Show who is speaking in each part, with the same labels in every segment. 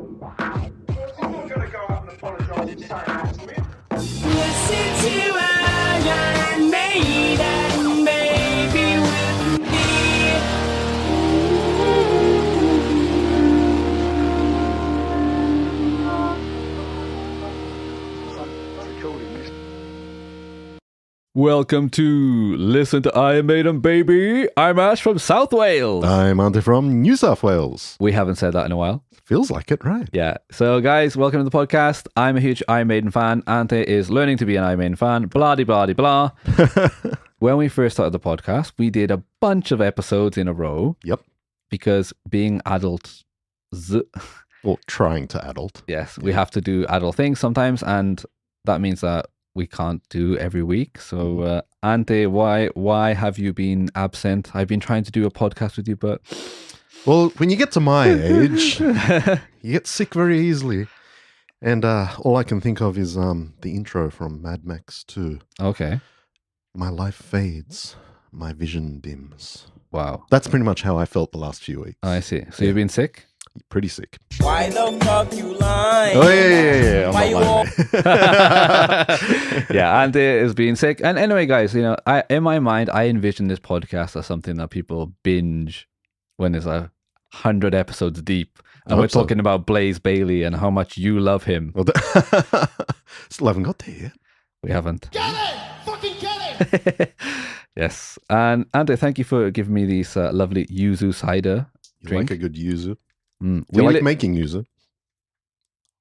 Speaker 1: I'm gonna go out and apologise and say that to him.
Speaker 2: Listen to Iron Maiden, baby, with me.
Speaker 3: Welcome to Listen to Iron Maiden, baby. I'm Ash from South Wales.
Speaker 4: I'm Ante from New South Wales.
Speaker 3: We haven't said that in a while.
Speaker 4: Feels like it, right?
Speaker 3: Yeah. So, guys, welcome to the podcast. I'm a huge Iron Maiden fan. Ante is learning to be an Iron Maiden fan. Blah, de blah, de blah. When we first started the podcast, we did a bunch of episodes in a row.
Speaker 4: Yep.
Speaker 3: Because being adults,
Speaker 4: Or trying to adult.
Speaker 3: yes, we have to do adult things sometimes, and that means that we can't do every week. So, Ante, why have you been absent? I've been trying to do a podcast with you, but
Speaker 4: Well, when you get to my age, you get sick very easily. And all I can think of is the intro from Mad Max 2.
Speaker 3: okay.
Speaker 4: My life fades, my vision dims.
Speaker 3: Wow.
Speaker 4: That's pretty much how I felt the last few weeks.
Speaker 3: I see. So you've been sick?
Speaker 4: Pretty sick.
Speaker 2: Why the fuck you lying?
Speaker 4: Oh, yeah. I'm
Speaker 2: Why
Speaker 4: not
Speaker 2: you
Speaker 4: lying, mate.
Speaker 3: Yeah, Ante is being sick. And anyway, guys, in my mind, I envision this podcast as something that people binge when it's 100 episodes deep. And
Speaker 4: I
Speaker 3: we're
Speaker 4: hope so.
Speaker 3: talking about Blaze Bayley and how much you love him.
Speaker 4: Well, still haven't got there yet.
Speaker 3: We haven't.
Speaker 1: Get it! Fucking get it!
Speaker 3: Yes. And Ante, thank you for giving me these lovely yuzu cider
Speaker 4: You
Speaker 3: drink.
Speaker 4: like a good yuzu?
Speaker 3: Mm.
Speaker 4: Do you
Speaker 3: We
Speaker 4: like making yuzu?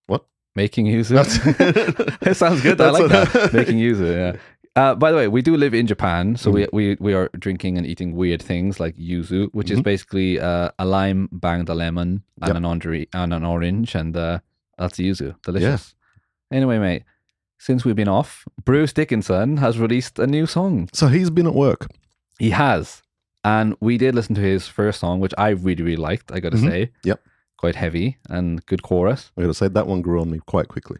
Speaker 4: What?
Speaker 3: making yuzu? It sounds good. I like that. Making yuzu, yeah. By the way, we do live in Japan, so we are drinking and eating weird things like yuzu, which is basically a lime banged a lemon and an orange, and that's yuzu. Delicious. Anyway, mate, since we've been off, Bruce Dickinson has released a new song.
Speaker 4: So he's been at work.
Speaker 3: He has, and we did listen to his first song, which I really, really liked. I got to say,
Speaker 4: Yep.
Speaker 3: quite heavy and good chorus.
Speaker 4: I got to say, that one grew on me quite quickly.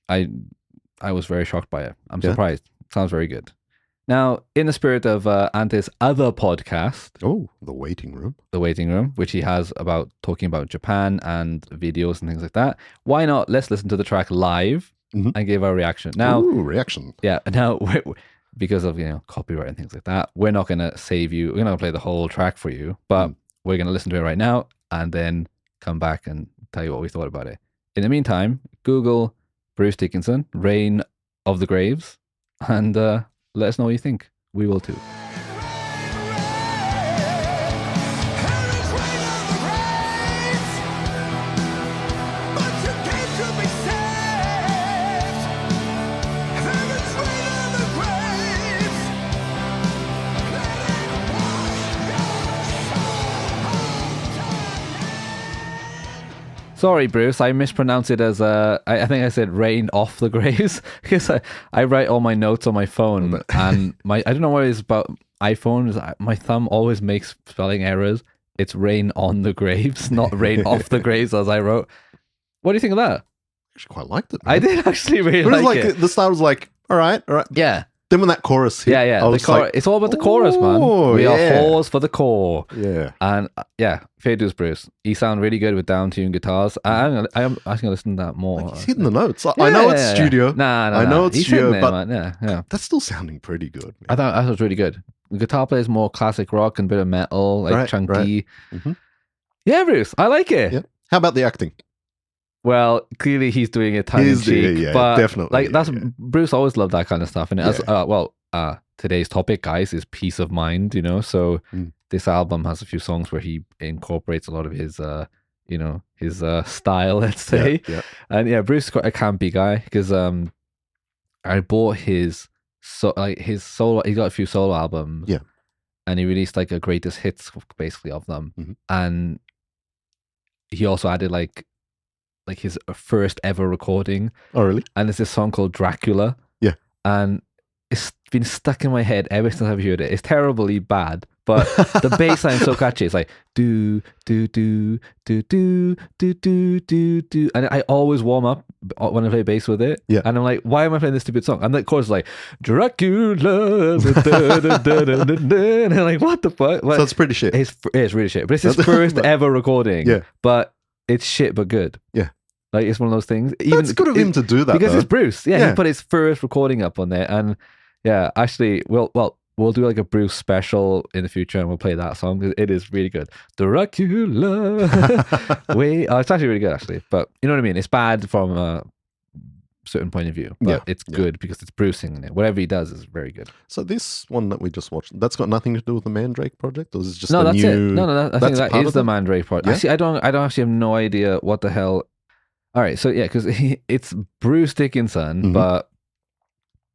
Speaker 3: I was very shocked by it. I'm
Speaker 4: Yeah?
Speaker 3: surprised. Sounds very good. Now, in the spirit of Ante's other podcast,
Speaker 4: Oh, The Waiting Room.
Speaker 3: The Waiting Room, which he has about talking about Japan and videos and things like that, why not let's listen to the track live
Speaker 4: Mhm.
Speaker 3: and give our reaction. Now,
Speaker 4: Ooh, reaction.
Speaker 3: yeah, now because of copyright and things like that, we're not going to save you. We're not going to play the whole track for you, but we're going to listen to it right now and then come back and tell you what we thought about it. In the meantime, Google Bruce Dickinson, Reign of the Graves, and let us know what you think. We will too. Sorry, Bruce. I mispronounced it as I think I said "rain off the graves" because I write all my notes on my phone, and I don't know what it is about iPhones. My thumb always makes spelling errors. It's "rain on the graves," not "rain off the graves," as I wrote. What do you think of that?
Speaker 4: Actually, quite liked it.
Speaker 3: I
Speaker 4: man.
Speaker 3: did actually really
Speaker 4: It was
Speaker 3: like
Speaker 4: like
Speaker 3: it.
Speaker 4: the start was like, all right.
Speaker 3: Yeah,
Speaker 4: Then when that chorus hit,
Speaker 3: yeah.
Speaker 4: I
Speaker 3: The
Speaker 4: was
Speaker 3: chor-
Speaker 4: like,
Speaker 3: it's all about the chorus, man.
Speaker 4: oh,
Speaker 3: We are
Speaker 4: yeah.
Speaker 3: whores for the core.
Speaker 4: yeah.
Speaker 3: And yeah, fair dues, Bruce. You sound really good with down-tuned guitars. I'm actually gonna listen to that more.
Speaker 4: Like he's hitting the notes. I know it's studio.
Speaker 3: Nah,
Speaker 4: I know it's
Speaker 3: He's
Speaker 4: studio,
Speaker 3: hitting it,
Speaker 4: but
Speaker 3: man. Yeah.
Speaker 4: that's still sounding pretty good.
Speaker 3: I thought that was really good. The guitar plays more classic rock and a bit of metal, like
Speaker 4: Right,
Speaker 3: chunky.
Speaker 4: Mhm.
Speaker 3: Yeah, Bruce, I like it.
Speaker 4: Yeah. How about the acting?
Speaker 3: Well, clearly he's doing it tongue in cheek,
Speaker 4: yeah,
Speaker 3: but
Speaker 4: definitely,
Speaker 3: like that's
Speaker 4: yeah.
Speaker 3: Bruce always loved that kind of stuff. And today's topic, guys, is peace of mind. So this album has a few songs where he incorporates a lot of his style, let's say.
Speaker 4: Yeah.
Speaker 3: And yeah, Bruce is quite a campy guy because I bought his solo. He got a few solo albums.
Speaker 4: Yeah.
Speaker 3: And he released like a greatest hits basically of them.
Speaker 4: Mhm.
Speaker 3: And he also added like his first ever recording.
Speaker 4: Oh, really?
Speaker 3: And there's this song called Dracula.
Speaker 4: Yeah.
Speaker 3: And it's been stuck in my head ever since I've heard it. It's terribly bad, but the bass line is so catchy. It's like do do do do do do do do do, and I always warm up when I play bass with it.
Speaker 4: Yeah.
Speaker 3: And I'm like, why am I playing this stupid song? And the chorus is like Dracula, and I'm like, what the fuck?
Speaker 4: So it's pretty shit.
Speaker 3: It's really shit, but it's his first ever recording.
Speaker 4: Yeah.
Speaker 3: But it's shit but good.
Speaker 4: Yeah.
Speaker 3: Like it's one of those things.
Speaker 4: That's good of him to do that,
Speaker 3: because
Speaker 4: though.
Speaker 3: it's Bruce. Yeah,
Speaker 4: Yeah.
Speaker 3: he put his first recording up on there, and yeah, actually, we'll do like a Bruce special in the future, and we'll play that song. It is really good. Dracula. It's actually really good, actually. But you know what I mean. It's bad from a certain point of view, but
Speaker 4: Yeah,
Speaker 3: it's
Speaker 4: yeah.
Speaker 3: good because it's Bruce singing it. Whatever he does is very good.
Speaker 4: So this one that we just watched, that's got nothing to do with the Mandrake project, or is it just
Speaker 3: No,
Speaker 4: a
Speaker 3: that's
Speaker 4: new?
Speaker 3: it. No, I think
Speaker 4: that's
Speaker 3: that
Speaker 4: part
Speaker 3: is
Speaker 4: of
Speaker 3: the
Speaker 4: it?
Speaker 3: Mandrake project.
Speaker 4: Yeah?
Speaker 3: Actually, I don't actually have no idea what the hell. All right, so yeah, because it's Bruce Dickinson,
Speaker 4: Mhm.
Speaker 3: but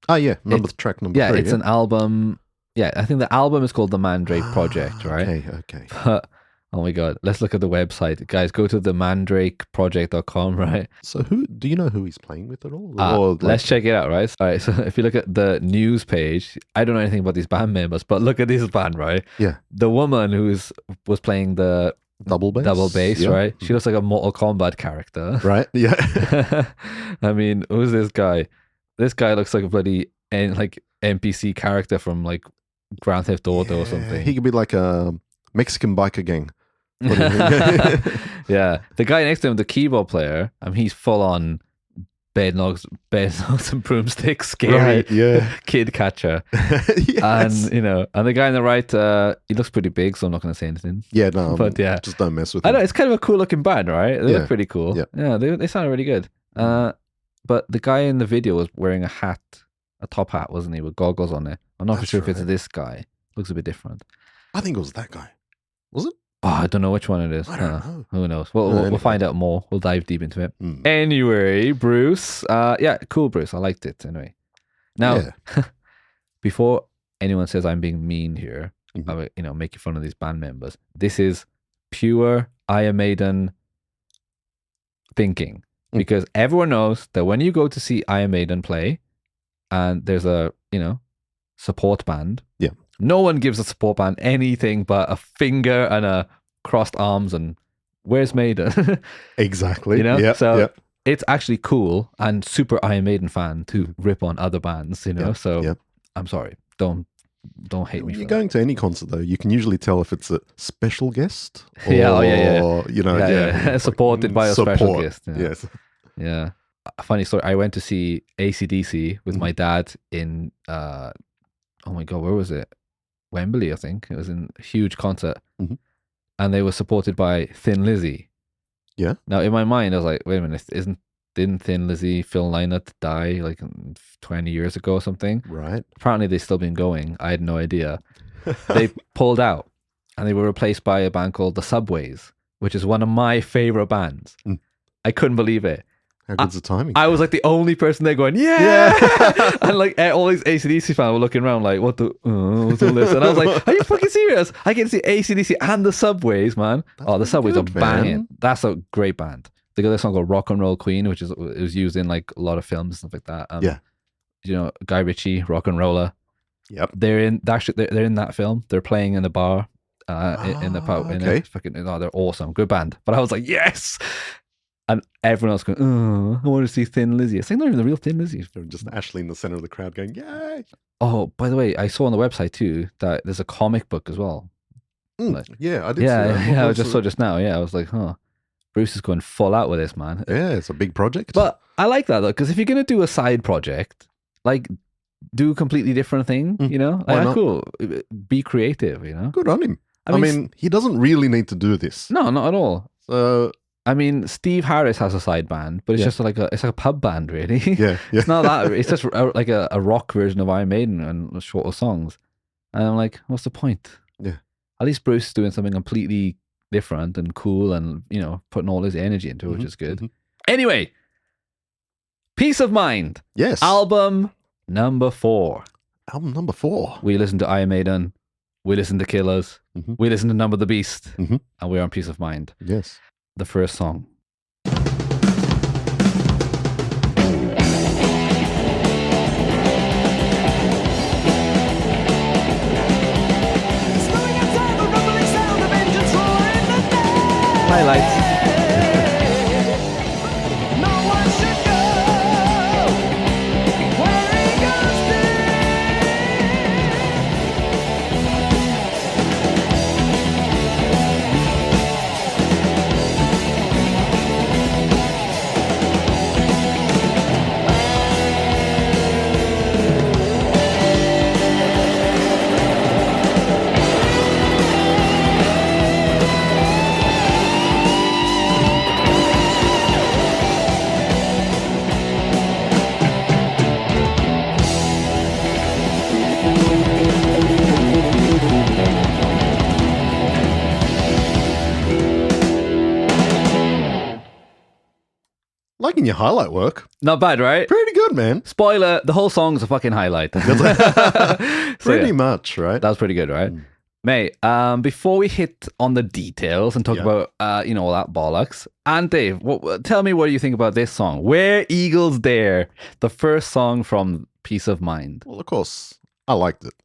Speaker 4: Oh yeah, track number
Speaker 3: yeah,
Speaker 4: 3.
Speaker 3: it's an album. Yeah, I think the album is called the Mandrake Project, right?
Speaker 4: Okay.
Speaker 3: But oh my god, let's look at the website, guys. Go to themandrakeproject.com, right?
Speaker 4: So do you know who he's playing with at all? Or, like-
Speaker 3: Let's check it out, right? All right, so if you look at the news page, I don't know anything about these band members, but look at this band, right?
Speaker 4: Yeah,
Speaker 3: The woman was playing the
Speaker 4: double bass. Yeah.
Speaker 3: right? She looks like a Mortal Kombat character.
Speaker 4: Right. Yeah.
Speaker 3: I mean, who's this guy? This guy looks like a bloody NPC character from like Grand Theft Auto or something.
Speaker 4: He could be like a Mexican biker gang.
Speaker 3: Yeah, the guy next to him, the keyboard player, he's full on bed knobs and broomsticks, scary
Speaker 4: Right, yeah.
Speaker 3: kid catcher.
Speaker 4: Yes.
Speaker 3: And the guy on the right, he looks pretty big, so I'm not going to say anything.
Speaker 4: Yeah, no,
Speaker 3: But yeah.
Speaker 4: just don't mess with
Speaker 3: I
Speaker 4: him.
Speaker 3: know it's kind of a cool looking band, right? They
Speaker 4: Yeah.
Speaker 3: look pretty cool.
Speaker 4: Yeah.
Speaker 3: They sound really good. But the guy in the video was wearing a top hat, wasn't he, with goggles on it? I'm not
Speaker 4: That's
Speaker 3: sure if it's
Speaker 4: right.
Speaker 3: this guy. Looks a bit different.
Speaker 4: I think it was that guy. Was it?
Speaker 3: Oh, I don't know which one it is.
Speaker 4: I don't know.
Speaker 3: Who knows? We'll
Speaker 4: Anyway.
Speaker 3: find out more. We'll dive deep into it.
Speaker 4: Mm.
Speaker 3: Anyway, Bruce. Yeah, cool, Bruce. I liked it anyway. Now, before anyone says I'm being mean here,
Speaker 4: Mhm.
Speaker 3: I'm making fun of these band members. This is pure Iron Maiden thinking, because everyone knows that when you go to see Iron Maiden play, and there's a support band,
Speaker 4: Yeah.
Speaker 3: no one gives a support band anything but a finger and a crossed arms and where's Maiden?
Speaker 4: Exactly.
Speaker 3: So
Speaker 4: yeah.
Speaker 3: it's actually cool and super Iron Maiden fan to rip on other bands,
Speaker 4: Yeah,
Speaker 3: so
Speaker 4: yeah.
Speaker 3: I'm sorry, don't hate me
Speaker 4: When you're
Speaker 3: for
Speaker 4: going to any concert, though, you can usually tell if it's a special guest or,
Speaker 3: Yeah, yeah.
Speaker 4: like,
Speaker 3: Supported by a special
Speaker 4: support.
Speaker 3: guest, yeah.
Speaker 4: Yes.
Speaker 3: that. Yeah, a funny story, I went to see AC/DC with my dad in oh my god, where was it? Wembley, I think. It was a huge concert.
Speaker 4: Mhm.
Speaker 3: And they were supported by Thin Lizzy.
Speaker 4: Yeah.
Speaker 3: Now, in my mind, I was like, wait a minute, didn't Thin Lizzy, Phil Lynott die like 20 years ago or something?
Speaker 4: Right.
Speaker 3: Apparently, they've still been going. I had no idea. They pulled out and they were replaced by a band called The Subways, which is one of my favorite bands.
Speaker 4: Mm.
Speaker 3: I couldn't believe it.
Speaker 4: How good's the timing?
Speaker 3: I was like the only person there going, yeah! And like all these AC/DC fans were looking around like, what's all this? And I was like, are you fucking serious? I get to see AC/DC and the Subways, man. The
Speaker 4: pretty
Speaker 3: Subways
Speaker 4: good,
Speaker 3: are banging.
Speaker 4: man.
Speaker 3: That's a great band. They got this song called Rock and Roll Queen, which it was used in like a lot of films and stuff like that.
Speaker 4: Yeah.
Speaker 3: Guy Ritchie, Rock and Roller.
Speaker 4: Yep.
Speaker 3: They're in that film. They're playing in the bar, in the pub.
Speaker 4: Okay.
Speaker 3: They're awesome. Good band. But I was like, yes. And everyone else going, oh, I want to see Thin Lizzy. It's like not even the real Thin Lizzy.
Speaker 4: They're just Ashley in the center of the crowd going, yay!
Speaker 3: Oh, by the way, I saw on the website too that there's a comic book as well. Like-
Speaker 4: Yeah, I did see that.
Speaker 3: Yeah, I
Speaker 4: What
Speaker 3: just
Speaker 4: was
Speaker 3: saw
Speaker 4: it?
Speaker 3: just now. Yeah, I was like, huh. Bruce is going full out with this, man.
Speaker 4: Yeah, it's a big project.
Speaker 3: But I like that though, because if you're gonna do a side project, like do a completely different thing,
Speaker 4: Mm.
Speaker 3: you know?
Speaker 4: Why
Speaker 3: Like,
Speaker 4: not?
Speaker 3: cool. Be creative, you know?
Speaker 4: good on him.
Speaker 3: I
Speaker 4: I
Speaker 3: mean,
Speaker 4: mean, he doesn't really need to do this.
Speaker 3: No, not at all.
Speaker 4: So,
Speaker 3: I mean, Steve Harris has a side band, but it's
Speaker 4: Yeah.
Speaker 3: just like a pub band, really.
Speaker 4: yeah.
Speaker 3: It's not that. It's just like a rock version of Iron Maiden and shorter songs. And I'm like, what's the point?
Speaker 4: Yeah.
Speaker 3: At least Bruce is doing something completely different and cool, and putting all his energy into it, which is good.
Speaker 4: mhm.
Speaker 3: Anyway, Peace of Mind,
Speaker 4: Yes.
Speaker 3: album number 4.
Speaker 4: Album number 4.
Speaker 3: We listen to Iron Maiden, we listen to Killers,
Speaker 4: Mhm.
Speaker 3: we listen to Number the Beast,
Speaker 4: Mhm.
Speaker 3: and we're on Peace of Mind.
Speaker 4: Yes.
Speaker 3: The first song. Highlights.
Speaker 4: Liking your highlight work.
Speaker 3: Not bad, right?
Speaker 4: Pretty good, man.
Speaker 3: Spoiler, the whole song's a fucking highlight.
Speaker 4: Pretty much, right?
Speaker 3: That was pretty good, right? Mate, before we hit on the details and talk about, all that bollocks, and Dave, tell me what you think about this song, Where Eagles Dare, the first song from Peace of Mind.
Speaker 4: Well, of course, I liked it.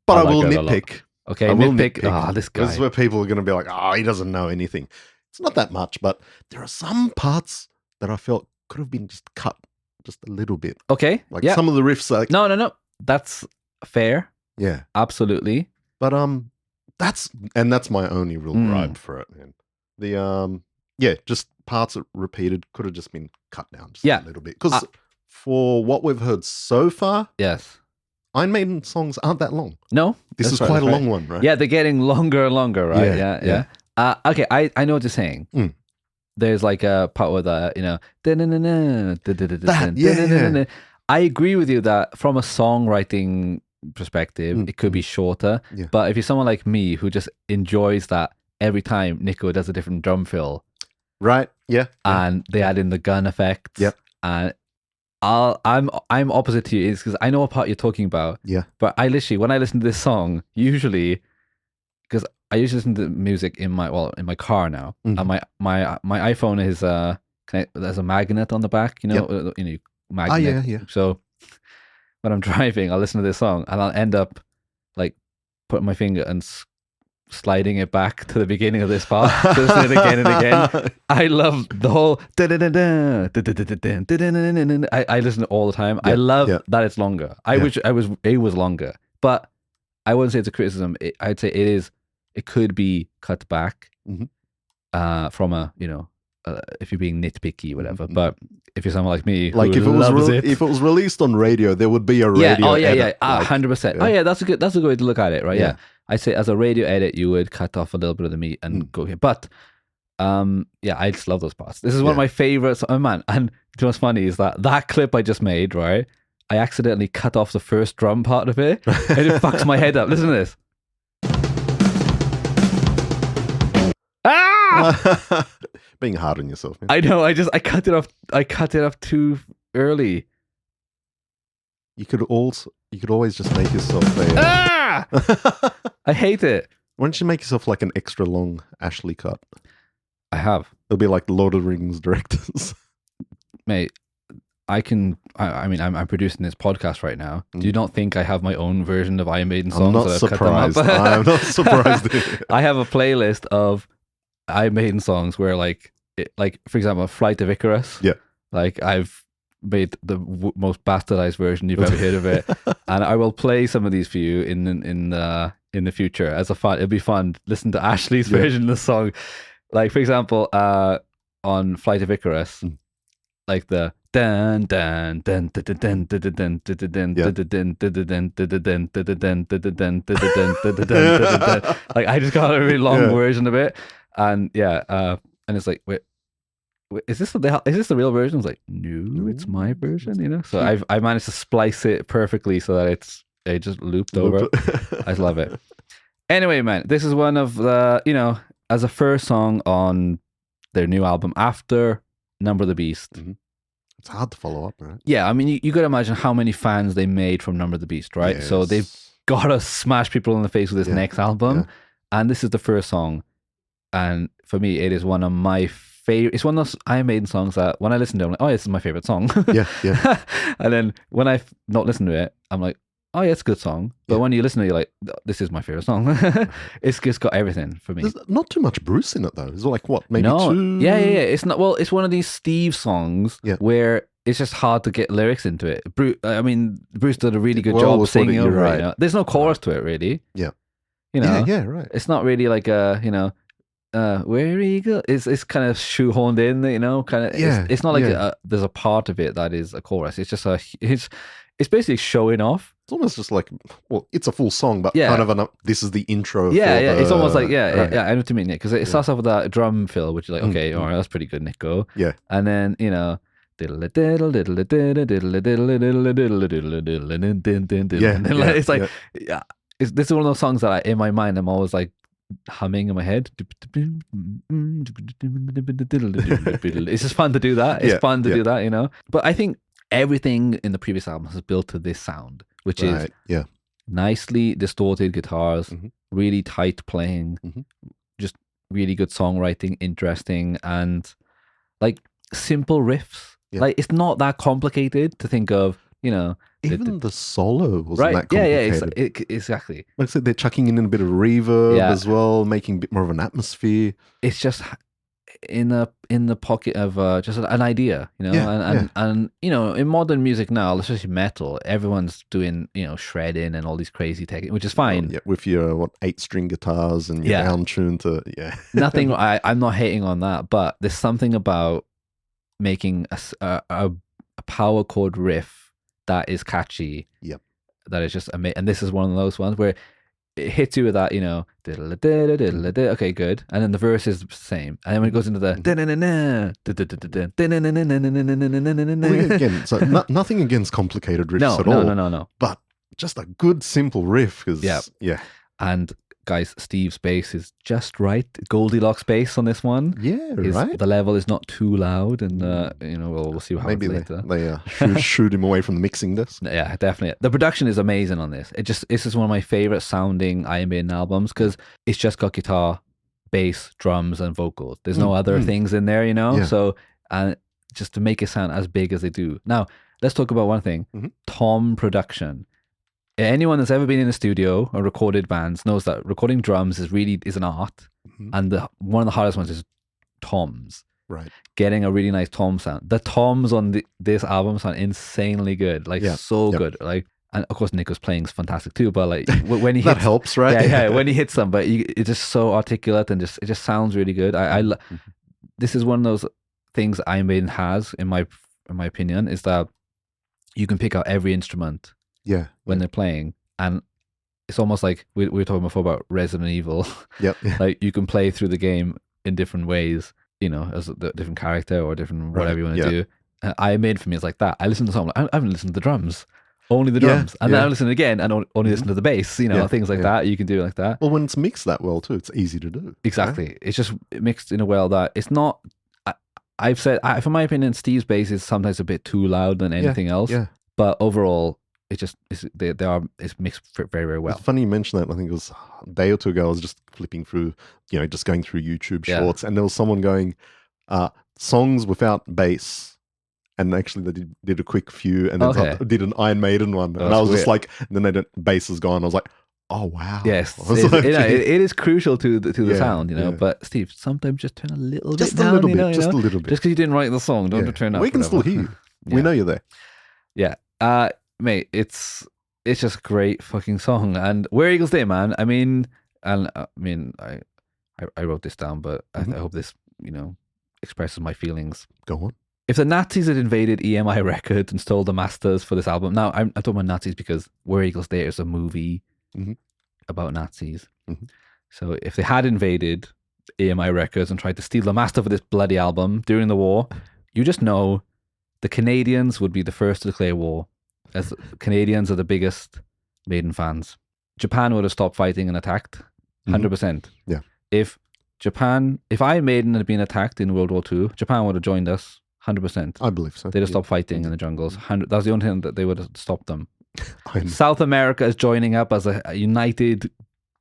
Speaker 4: But I will nitpick.
Speaker 3: Okay,
Speaker 4: I will
Speaker 3: nitpick. Ah, this guy.
Speaker 4: This is where people are going to be like, he doesn't know anything. It's not that much, but there are some parts that I felt could have been just cut just a little bit.
Speaker 3: Okay,
Speaker 4: Like some of the riffs are like...
Speaker 3: No. That's fair.
Speaker 4: Yeah.
Speaker 3: Absolutely.
Speaker 4: But that's my only real gripe for it, man. The just parts that repeated could have just been cut down just a little bit. Because for what we've heard so far,
Speaker 3: yes,
Speaker 4: Iron Maiden songs aren't that long.
Speaker 3: No,
Speaker 4: this is quite a long one, right?
Speaker 3: Yeah, they're getting longer and longer, right? Yeah. Okay, I know what you're saying. There's like a part with I agree with you that from a songwriting perspective, it could be shorter. Yeah. But if you're someone like me who just enjoys that every time Nico does a different drum fill,
Speaker 4: right? Yeah.
Speaker 3: And they add in the gun effects.
Speaker 4: Yep.
Speaker 3: And I'm opposite to you, is because I know what part you're talking about.
Speaker 4: Yeah.
Speaker 3: But I literally, when I listen to this song, usually, because I usually listen to music in my car now, and my iPhone is there's a magnet on the back, magnet.
Speaker 4: Oh, yeah.
Speaker 3: So when I'm driving, I'll listen to this song and I'll end up like putting my finger and sliding it back to the beginning of this part, to listen to it again and again. I love the whole I listen to it all the time. I love that it's longer. I wish it was longer, but I wouldn't say it's a criticism. I'd say it could be cut back from a, if you're being nitpicky, whatever. But if you're someone like me,
Speaker 4: like if it was released on radio, there would be a radio.
Speaker 3: Edit, 100%. Oh yeah, that's a good way to look at it, right? Yeah. I say as a radio edit, you would cut off a little bit of the meat and go here. But I just love those parts. This is one of my favorites. Oh man, and what's funny is that clip I just made, right? I accidentally cut off the first drum part of it, and it fucks my head up. Listen to this.
Speaker 4: Being hard on yourself, man.
Speaker 3: I know. I cut it off. I cut it off too early.
Speaker 4: You could always just make yourself
Speaker 3: I hate it.
Speaker 4: Why don't you make yourself like an extra long Ashley cut?
Speaker 3: I have.
Speaker 4: It'll be like the Lord of the Rings directors.
Speaker 3: Mate, I mean, I'm producing this podcast right now. Do you not think I have my own version of Iron Maiden songs?
Speaker 4: I'm not surprised. I'm not surprised.
Speaker 3: I have a playlist of Iron Maiden songs where, like for example, Flight of Icarus.
Speaker 4: Yeah.
Speaker 3: Like I've made the most bastardized version you've ever heard of it, and I will play some of these for you in the future as a fun. It'll be fun. Listen to Ashley's version of the song. Like for example, on Flight of Icarus, like the dun dun dun dun dun dun dun dun dun. Like I just got a really long version of it, and and it's like, wait, is this the real version? I was like, no, it's my version, So I managed to splice it perfectly so that it just looped over. I just love it. Anyway, man, this is one of the, as a first song on their new album after Number of the Beast.
Speaker 4: It's hard to follow up, right?
Speaker 3: Yeah, I mean, you got to imagine how many fans they made from Number of the Beast, right? Yes. So they've got to smash people in the face with this next album. Yeah. And this is the first song. And for me, it is one of my favorite. It's one of those Iron Maiden songs that when I listen to it, I'm like, oh, this is my favorite song.
Speaker 4: Yeah.
Speaker 3: And then when I not listen to it, I'm like, oh, yeah, it's a good song. But when you listen to it, you're like, this is my favorite song. It's just got everything for me.
Speaker 4: There's not too much Bruce in it, though. Is it like, what, maybe
Speaker 3: no.
Speaker 4: two?
Speaker 3: Yeah. It's not. Well, it's one of these Steve songs where it's just hard to get lyrics into it. Bruce did a really good job singing over it. Right. There's no chorus to it, really.
Speaker 4: Yeah.
Speaker 3: Yeah,
Speaker 4: right.
Speaker 3: It's not really like a, where eagle. It's kind of shoehorned in, kind of. It's not like there's a part of it that is a chorus. It's just it's basically showing off.
Speaker 4: It's almost just like, well, it's a full song, but kind of this is the intro.
Speaker 3: It's almost like, I know what you mean, because it starts off with that drum fill, which is like, okay, all right, that's pretty good, Nico.
Speaker 4: Yeah.
Speaker 3: And then, it's like, this is one of those songs that in my mind, I'm always like humming in my head. It's just fun to do that. It's fun to do that, you know. But I think everything in the previous album has built to this sound, which is nicely distorted guitars, really tight playing, just really good songwriting, interesting, and like simple riffs. Like it's not that complicated to think of, you know.
Speaker 4: Even the solo wasn't that complicated.
Speaker 3: Exactly.
Speaker 4: Like I said, they're chucking in a bit of reverb as well, making a bit more of an atmosphere.
Speaker 3: It's just in the pocket of just an idea, you know. And you know, in modern music now, especially metal, everyone's doing, you know, shredding and all these crazy techniques, which is fine.
Speaker 4: With your 8-string guitars and your down tune to
Speaker 3: Nothing. I'm not hating on that, but there's something about making a power chord riff that is catchy. That is just amazing. And this is one of those ones where it hits you with that, you know, okay, good. And then the verse is the same. And then when it goes into the
Speaker 4: again, so nothing against complicated riffs at all.
Speaker 3: No.
Speaker 4: But just a good simple riff.
Speaker 3: And guys, Steve's bass is just right. Goldilocks bass on this one.
Speaker 4: Right.
Speaker 3: The level is not too loud, and you know, we'll see what happens later.
Speaker 4: They shoot him away from the mixing desk.
Speaker 3: Yeah, definitely. The production is amazing on this. This is one of my favorite sounding Iron Maiden albums because it's just got guitar, bass, drums, and vocals. There's no other things in there, you know. So and just to make it sound as big as they do. Now let's talk about one thing: tom production. Anyone that's ever been in a studio or recorded bands knows that recording drums is an art, and one of the hardest ones is toms.
Speaker 4: Right.
Speaker 3: Getting a really nice tom sound. The toms on this album sound insanely good, like so good. Like, and of course Nick was playing fantastic too. But like when he
Speaker 4: that helps, right?
Speaker 3: Yeah, when he hits them, but it's just so articulate and it just sounds really good. This is one of those things Iron Maiden has, in my opinion, is that you can pick out every instrument. When they're playing, and it's almost like we were talking before about Resident Evil. Like you can play through the game in different ways, you know, as a different character or different whatever you want to do. And Iron Maiden for me is like that. I listen to the song, I haven't listened to the drums, only the drums, and then I listen again and only listen to the bass. You know, things like that. You can do it like that.
Speaker 4: Well, when it's mixed that well too, it's easy to do.
Speaker 3: Exactly. Right? It's just mixed in a well that it's not. I've said, for my opinion, Steve's bass is sometimes a bit too loud than anything else. But overall, it's mixed very, very well.
Speaker 4: It's funny you mentioned that. I think it was a day or two ago, I was just flipping through, you know, just going through YouTube shorts, and there was someone going, songs without bass. And actually they did a quick few, and then did an Iron Maiden one. And I was just like, and then bass is gone. I was like, oh wow.
Speaker 3: Yes. It is crucial to the sound, you know. But Steve, sometimes just turn a little bit down.
Speaker 4: A little bit. Just a little bit.
Speaker 3: Just because you didn't write the song, don't turn up.
Speaker 4: We can still hear you. We know you're there.
Speaker 3: Yeah. Mate, it's just a great fucking song. And Where Eagles Day, man. I wrote this down, but I hope this, you know, expresses my feelings.
Speaker 4: Go on.
Speaker 3: If the Nazis had invaded EMI Records and stole the masters for this album, now I'm talking about Nazis because Where Eagles Day is a movie about Nazis. So if they had invaded EMI Records and tried to steal the master for this bloody album during the war, you just know the Canadians would be the first to declare war, as Canadians are the biggest Maiden fans. Japan would have stopped fighting and attacked, 100%.
Speaker 4: Yeah.
Speaker 3: If Iron Maiden had been attacked in World War II, Japan would have joined us, 100%.
Speaker 4: I believe so.
Speaker 3: They'd have stopped fighting in the jungles. That's the only thing that they would have stopped them. South America is joining up as a united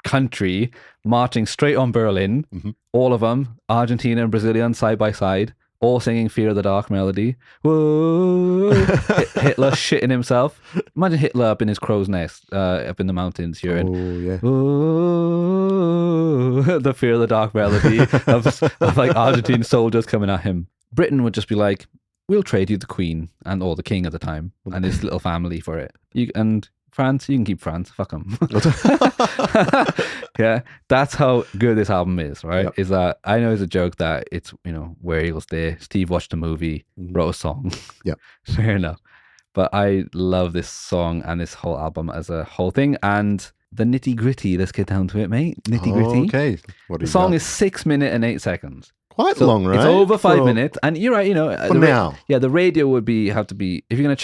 Speaker 3: country, marching straight on Berlin. All of them, Argentina and Brazilian, side by side. All singing Fear of the Dark melody. Whoa! Hitler shitting himself. Imagine Hitler up in his crow's nest, up in the mountains here. Whoa! The Fear of the Dark melody of like Argentine soldiers coming at him. Britain would just be like, we'll trade you the Queen and or the King at the time and his little family for it. And France, you can keep France. Fuck them. Yeah, that's how good this album is, right? Is that I know it's a joke that it's, you know, Where Eagles Day. Steve watched a movie, wrote a song. Fair enough. But I love this song and this whole album as a whole thing. And the nitty gritty, let's get down to it, mate. Nitty gritty.
Speaker 4: Okay.
Speaker 3: The song is 6 minutes and 8 seconds.
Speaker 4: Quite long, right?
Speaker 3: It's over 5 minutes. And you're right, you know.
Speaker 4: For now.
Speaker 3: The radio would have to be, if you're going to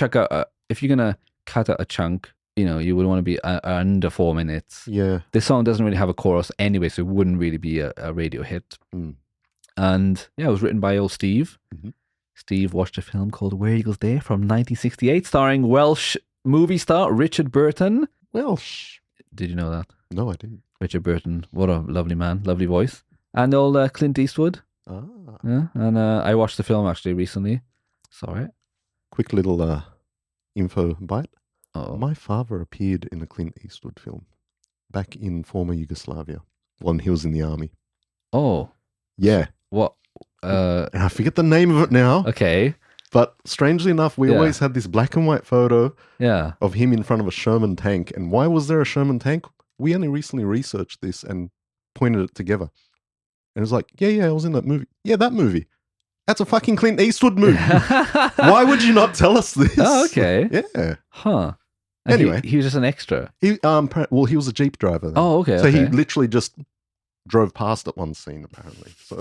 Speaker 3: cut out a chunk, you would want to be under 4 minutes.
Speaker 4: Yeah.
Speaker 3: This song doesn't really have a chorus anyway, so it wouldn't really be a radio hit.
Speaker 4: Mm.
Speaker 3: And yeah, it was written by old Steve.
Speaker 4: Mm-hmm.
Speaker 3: Steve watched a film called Where Eagles Day from 1968, starring Welsh movie star Richard Burton.
Speaker 4: Welsh.
Speaker 3: Did you know that?
Speaker 4: No, I didn't.
Speaker 3: Richard Burton, what a lovely man, lovely voice. And old Clint Eastwood.
Speaker 4: Ah.
Speaker 3: Yeah, and I watched the film actually recently. Saw it.
Speaker 4: Quick little info bite.
Speaker 3: Oh,
Speaker 4: My father appeared in a Clint Eastwood film back in former Yugoslavia when he was in the army.
Speaker 3: oh,
Speaker 4: Yeah.
Speaker 3: what?
Speaker 4: And I forget the name of it now.
Speaker 3: Okay,
Speaker 4: But strangely enough, we
Speaker 3: Yeah.
Speaker 4: always had this black and white photo
Speaker 3: yeah.
Speaker 4: of him in front of a Sherman tank. And why was there a Sherman tank? We only recently researched this and pointed it together. And it's like, yeah, I was in that movie. Yeah, that movie. That's a fucking Clint Eastwood movie. Why would you not tell us this?
Speaker 3: Oh, okay.
Speaker 4: Yeah.
Speaker 3: Huh. And
Speaker 4: Anyway.
Speaker 3: he was just an extra.
Speaker 4: He he was a Jeep driver then.
Speaker 3: Oh, okay.
Speaker 4: So he
Speaker 3: okay.
Speaker 4: literally just drove past at one scene apparently. So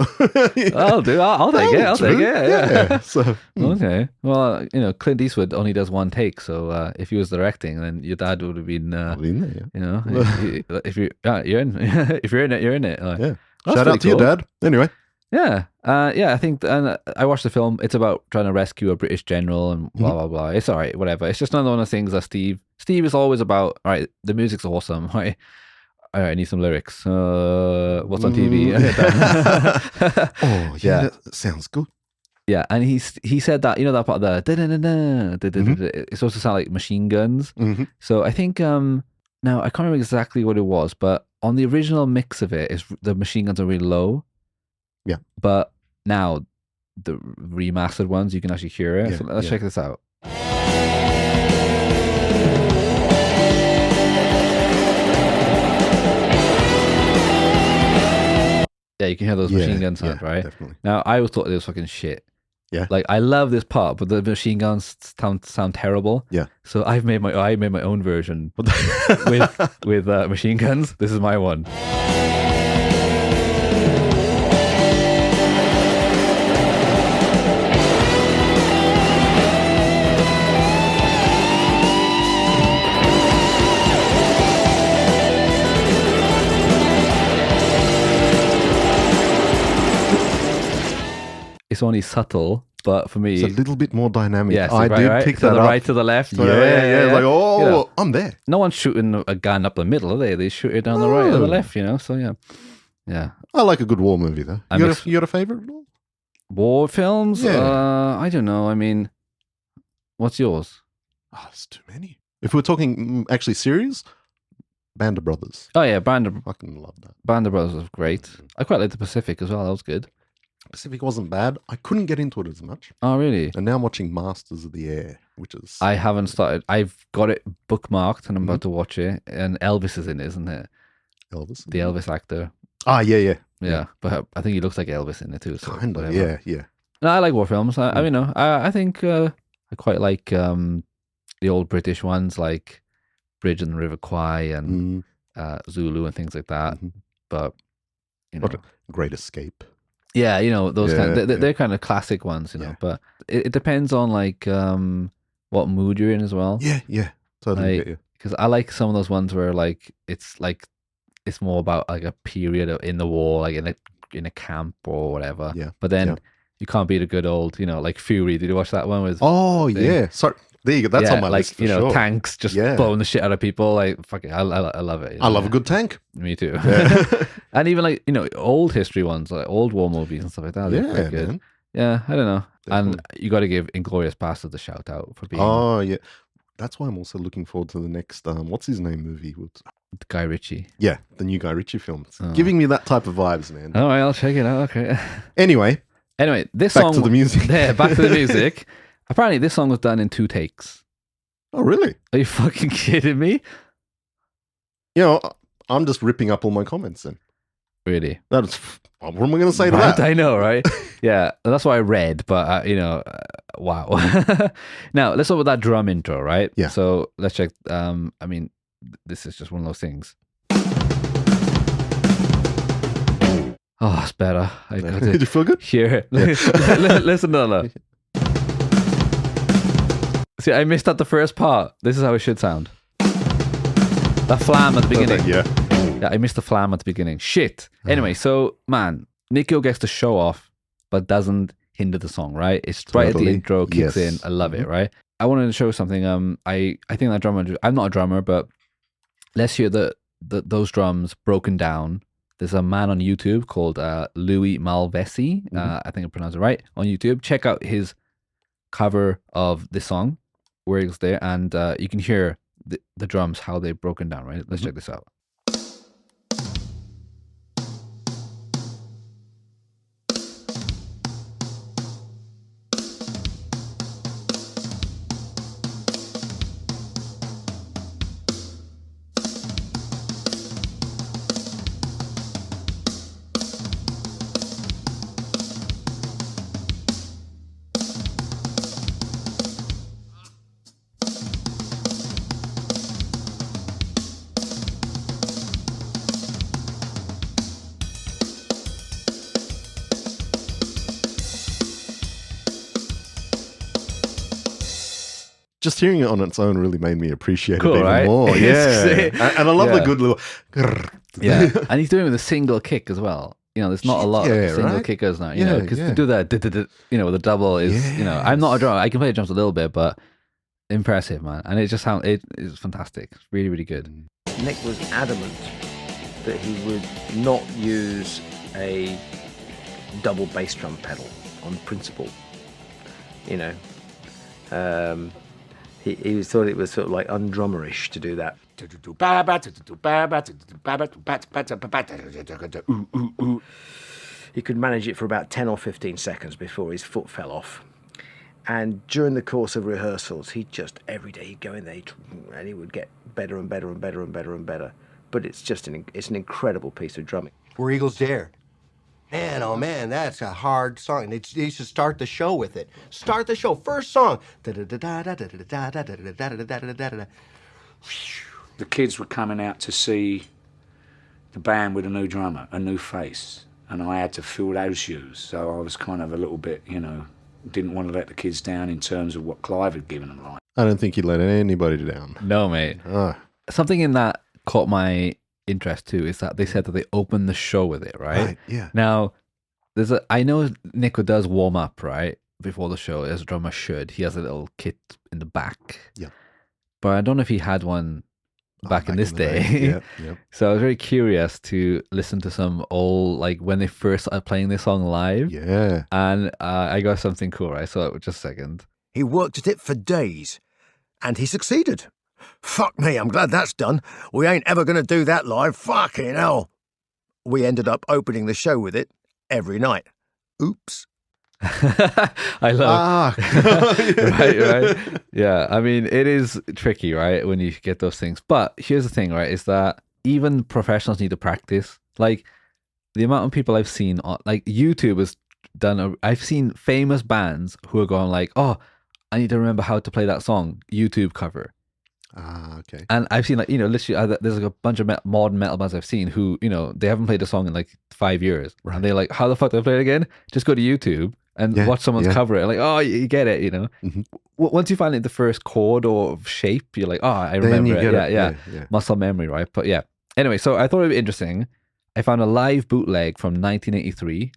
Speaker 3: I'll do. I'll take it. I'll take it. Yeah.
Speaker 4: So
Speaker 3: Okay. Well, Clint Eastwood only does one take, so if he was directing, then your dad would have been.
Speaker 4: in there, yeah.
Speaker 3: If you're in, if you're in it, you're in it. Like,
Speaker 4: Yeah.
Speaker 3: that's
Speaker 4: Shout out to
Speaker 3: pretty
Speaker 4: your
Speaker 3: cool.
Speaker 4: dad. Anyway.
Speaker 3: Yeah. I think, and I watched the film. It's about trying to rescue a British general and blah blah blah. It's all right, whatever. It's just another one of the things that Steve is always about. All right, the music's awesome. Right. All right, I need some lyrics. What's on TV?
Speaker 4: Oh, yeah. That sounds good.
Speaker 3: Yeah, and he said that that part of the it's supposed to sound like machine guns.
Speaker 4: Mm-hmm.
Speaker 3: So I think now I can't remember exactly what it was, but on the original mix of it, the machine guns are really low.
Speaker 4: Yeah,
Speaker 3: but now the remastered ones you can actually hear it.
Speaker 4: Yeah,
Speaker 3: So let's check this out. Yeah, you can hear those machine gun sounds, right?
Speaker 4: Definitely.
Speaker 3: Now, I always thought it was fucking shit.
Speaker 4: Yeah.
Speaker 3: Like, I love this part, but the machine guns sound terrible.
Speaker 4: Yeah.
Speaker 3: So I made my own version with machine guns. This is my one. It's only subtle, but for me,
Speaker 4: It's a little bit more dynamic.
Speaker 3: yeah, so
Speaker 4: I did
Speaker 3: right,
Speaker 4: pick
Speaker 3: to
Speaker 4: that
Speaker 3: the
Speaker 4: up.
Speaker 3: right to the left.
Speaker 4: Yeah,
Speaker 3: whatever.
Speaker 4: yeah. Like, oh, I'm there.
Speaker 3: No one's shooting a gun up the middle, are they? They shoot it down the right or the
Speaker 4: No.
Speaker 3: left, So yeah.
Speaker 4: I like a good war movie, though. You got a favorite?
Speaker 3: War films?
Speaker 4: Yeah.
Speaker 3: I don't know. I mean, what's yours?
Speaker 4: Oh, there's too many. If we're talking actually serious, Band of Brothers.
Speaker 3: Oh yeah, Band of
Speaker 4: Fucking love that.
Speaker 3: Brothers was great. I quite like the Pacific as well. That was good.
Speaker 4: Pacific wasn't bad. I couldn't get into it as much.
Speaker 3: Oh really?
Speaker 4: And now I'm watching Masters of the Air, which is...
Speaker 3: I haven't started. I've got it bookmarked and I'm
Speaker 4: Mm-hmm.
Speaker 3: about to watch it. And Elvis is in it, isn't it?
Speaker 4: Elvis.
Speaker 3: The Elvis actor.
Speaker 4: Ah, yeah.
Speaker 3: Yeah, but I think he looks like Elvis in it too. So
Speaker 4: Kind of,
Speaker 3: whatever.
Speaker 4: yeah.
Speaker 3: No, I like war films. I mean, I think I quite like the old British ones like Bridge on the River Kwai and Zulu and things like that.
Speaker 4: Mhm.
Speaker 3: But
Speaker 4: What a Great Escape.
Speaker 3: yeah, those kind.
Speaker 4: Yeah,
Speaker 3: They're kind of classic ones,
Speaker 4: Yeah.
Speaker 3: But it depends on like what mood you're in as well.
Speaker 4: Yeah. Totally
Speaker 3: Like,
Speaker 4: get you.
Speaker 3: Because I like some of those ones where it's more about like a period in the war, like in a camp or whatever.
Speaker 4: Yeah,
Speaker 3: But then
Speaker 4: yeah.
Speaker 3: you can't beat a good old, like Fury. Did you watch that one with?
Speaker 4: Oh, yeah. Sorry. There you go. That's
Speaker 3: yeah,
Speaker 4: on my
Speaker 3: like
Speaker 4: list for sure.
Speaker 3: tanks just
Speaker 4: Yeah.
Speaker 3: blowing the shit out of people. Like fucking, I love it.
Speaker 4: I love a good tank.
Speaker 3: Me too.
Speaker 4: Yeah.
Speaker 3: And even like old history ones, like old war movies and stuff like that. They're
Speaker 4: Yeah,
Speaker 3: quite good.
Speaker 4: man.
Speaker 3: Yeah, I don't know.
Speaker 4: Definitely.
Speaker 3: And you got to give Inglorious Bastards a shout out for being
Speaker 4: Oh, yeah. That's why I'm also looking forward to the next, what's his name movie?
Speaker 3: Guy Ritchie.
Speaker 4: Yeah, the new Guy Ritchie film. It's
Speaker 3: Oh.
Speaker 4: giving me that type of vibes, man.
Speaker 3: All right, I'll check it out. Okay.
Speaker 4: Anyway,
Speaker 3: Anyway, this
Speaker 4: back
Speaker 3: song.
Speaker 4: to the music.
Speaker 3: Yeah, back to the music. Apparently, this song was done in 2 takes.
Speaker 4: Oh, really?
Speaker 3: Are you fucking kidding me?
Speaker 4: I'm just ripping up all my comments then.
Speaker 3: Really?
Speaker 4: What am I going to say to
Speaker 3: Right,
Speaker 4: that?
Speaker 3: I know, right? Yeah, that's what I read, but wow. Now let's start with that drum intro, right?
Speaker 4: Yeah.
Speaker 3: So let's check. I mean, this is just one of those things. Oh, it's better. I got
Speaker 4: Did
Speaker 3: to
Speaker 4: you feel good?
Speaker 3: hear it. Listen to that. See, I missed out the first part. This is how it should sound. That flam at the beginning.
Speaker 4: Yeah.
Speaker 3: Yeah, I missed the flam at the beginning. Shit. Anyway, so man, Nico gets to show off, but doesn't hinder the song, right? It's right at the
Speaker 4: Totally.
Speaker 3: intro, kicks
Speaker 4: Yes.
Speaker 3: in. I love it, right? I wanted to show something. I think that drummer. I'm not a drummer, but let's hear those drums broken down. There's a man on YouTube called Louis Malvesi. I think I pronounced it right on YouTube. Check out his cover of this song, Where Eagles There, and you can hear the drums, how they're broken down, right? Let's check this out.
Speaker 4: Just hearing it on its own really made me appreciate
Speaker 3: Cool,
Speaker 4: it even
Speaker 3: right?
Speaker 4: more. Yeah. And I love the
Speaker 3: Yeah.
Speaker 4: good little.
Speaker 3: Yeah, and he's doing it with a single kick as well. You know, there's not a lot
Speaker 4: Yeah,
Speaker 3: of single
Speaker 4: right?
Speaker 3: kickers now. You
Speaker 4: Yeah,
Speaker 3: know, because
Speaker 4: yeah.
Speaker 3: to do that, you know, with the double is, you know, I'm not a drummer. I can play the drums a little bit, but impressive, man. And it just sounds, it is fantastic. It's really, really good.
Speaker 5: Nick was adamant that he would not use a double bass drum pedal on principle. You know, he thought it was sort of like undrummerish to do that. He could manage it for about 10 or 15 seconds before his foot fell off. And during the course of rehearsals, he'd just, every day he'd go in there and he would get better and better and better and better and better. But it's just it's an incredible piece of drumming.
Speaker 6: Where Eagles Dare. Man, oh man, that's a hard song. They should start the show with it. Start the show. First song.
Speaker 7: The kids were coming out to see the band with a new drummer, a new face, and I had to fill those shoes. So I was kind of a little bit, you know, didn't want to let the kids down in terms of what Clive had given them. Like,
Speaker 4: I don't think he let anybody down.
Speaker 3: No, mate. Something in that caught my interest too is that they said that they opened the show with it, right?
Speaker 4: Yeah.
Speaker 3: Now, I know Nico does warm up, right? Before the show, as a drummer should. He has a little kit in the back.
Speaker 4: Yeah.
Speaker 3: But I don't know if he had one back in this
Speaker 4: the
Speaker 3: day.
Speaker 4: Yep.
Speaker 3: So I was very curious to listen to some old, like when they first started playing this song live.
Speaker 4: Yeah.
Speaker 3: And I got something cool, right? So just a second.
Speaker 6: He worked at it for days, and he succeeded. Fuck me, I'm glad that's done. We ain't ever going to do that live. Fucking hell. We ended up opening the show with it every night. Oops.
Speaker 3: I love right. Yeah, I mean, it is tricky, right, when you get those things. But here's the thing, right, is that even professionals need to practice. Like, the amount of people I've seen on, like, YouTube has done, I've seen famous bands who are going like, oh, I need to remember how to play that song, YouTube cover.
Speaker 4: Okay.
Speaker 3: And I've seen, like, you know, literally, there's like a bunch of modern metal bands I've seen who, you know, they haven't played a song in like 5 years. Right. And they're like, how the fuck do I play it again? Just go to YouTube and watch someone's cover it. Like, oh, you get it, you know. Mm-hmm. Once you find the first chord or shape, you're like, oh, I remember it. Yeah. Muscle memory, right? But yeah. Anyway, so I thought it'd be interesting. I found a live bootleg from 1983,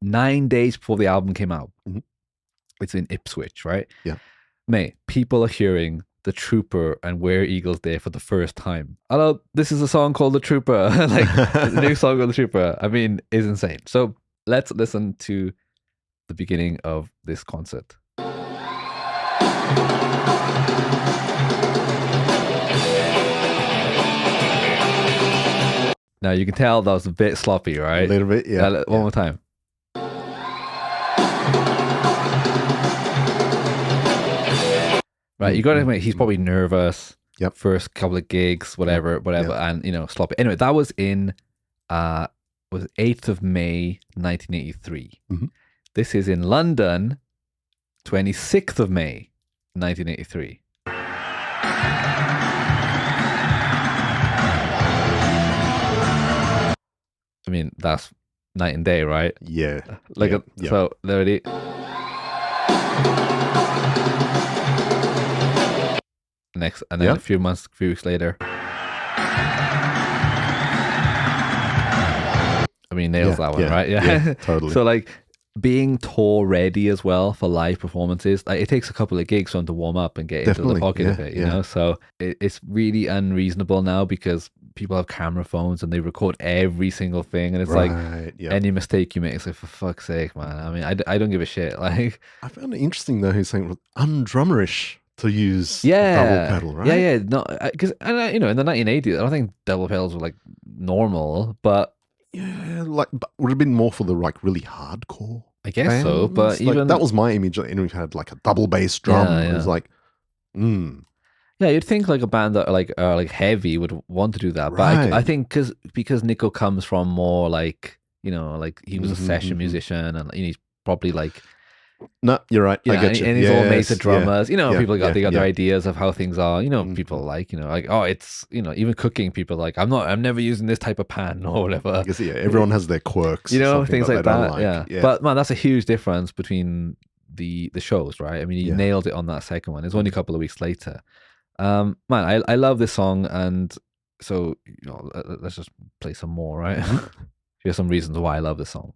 Speaker 3: 9 days before the album came out. Mm-hmm. It's in Ipswich, right?
Speaker 4: Yeah.
Speaker 3: Mate, people are hearing The Trooper and Where Eagles Dare for the first time. Hello, this is a song called The Trooper. Like, the new song called The Trooper. I mean, it's insane. So let's listen to the beginning of this concert. Now you can tell that was a bit sloppy, right?
Speaker 4: A little bit, yeah.
Speaker 3: One more time. Right, you got to admit, he's probably nervous.
Speaker 4: Yep.
Speaker 3: First couple of gigs, whatever, and, you know, sloppy. Anyway, that was in, was 8th of May, 1983. Mm-hmm. This is in London, 26th of May, 1983. I mean, that's night and day, right?
Speaker 4: Yeah.
Speaker 3: Like, so there it is. Next, and then a few weeks later. I mean, he nails that one, right?
Speaker 4: Yeah, totally.
Speaker 3: So like being tour ready as well for live performances, like it takes a couple of gigs for him to warm up and get into the
Speaker 4: Definitely,
Speaker 3: pocket of
Speaker 4: yeah,
Speaker 3: it, you know? So it's really unreasonable now because people have camera phones and they record every single thing. And it's like any mistake you make, it's like, for fuck's sake, man. I mean, I don't give a shit. Like,
Speaker 4: I found it interesting though, he's saying undrummerish to use double pedal, right?
Speaker 3: Yeah. No, because, you know, in the 1980s, I don't think double pedals were like normal, but
Speaker 4: yeah, like, but would have been more for the like really hardcore.
Speaker 3: I guess so, but
Speaker 4: like,
Speaker 3: even
Speaker 4: that was my image. And we had like a double bass drum. It was like,
Speaker 3: yeah, you'd think like a band that are like heavy would want to do that,
Speaker 4: Right.
Speaker 3: but I think because Nico comes from more like, you know, like he was a session musician, and he's probably like,
Speaker 4: no, you're right. I get you.
Speaker 3: And he's all made to
Speaker 4: Yes,
Speaker 3: drummers. You know,
Speaker 4: yeah,
Speaker 3: people got
Speaker 4: yeah,
Speaker 3: their
Speaker 4: yeah.
Speaker 3: ideas of how things are. You know, people like, you know, like, oh, it's, you know, even cooking, people like, I'm never using this type of pan or whatever.
Speaker 4: I guess, everyone has their quirks.
Speaker 3: You know,
Speaker 4: something
Speaker 3: things like
Speaker 4: they don't
Speaker 3: that. Yeah. But man, that's a huge difference between the shows, right? I mean, he nailed it on that second one. It's only a couple of weeks later. Man, I love this song, and so, you know, let's just play some more, right? Here's some reasons why I love this song.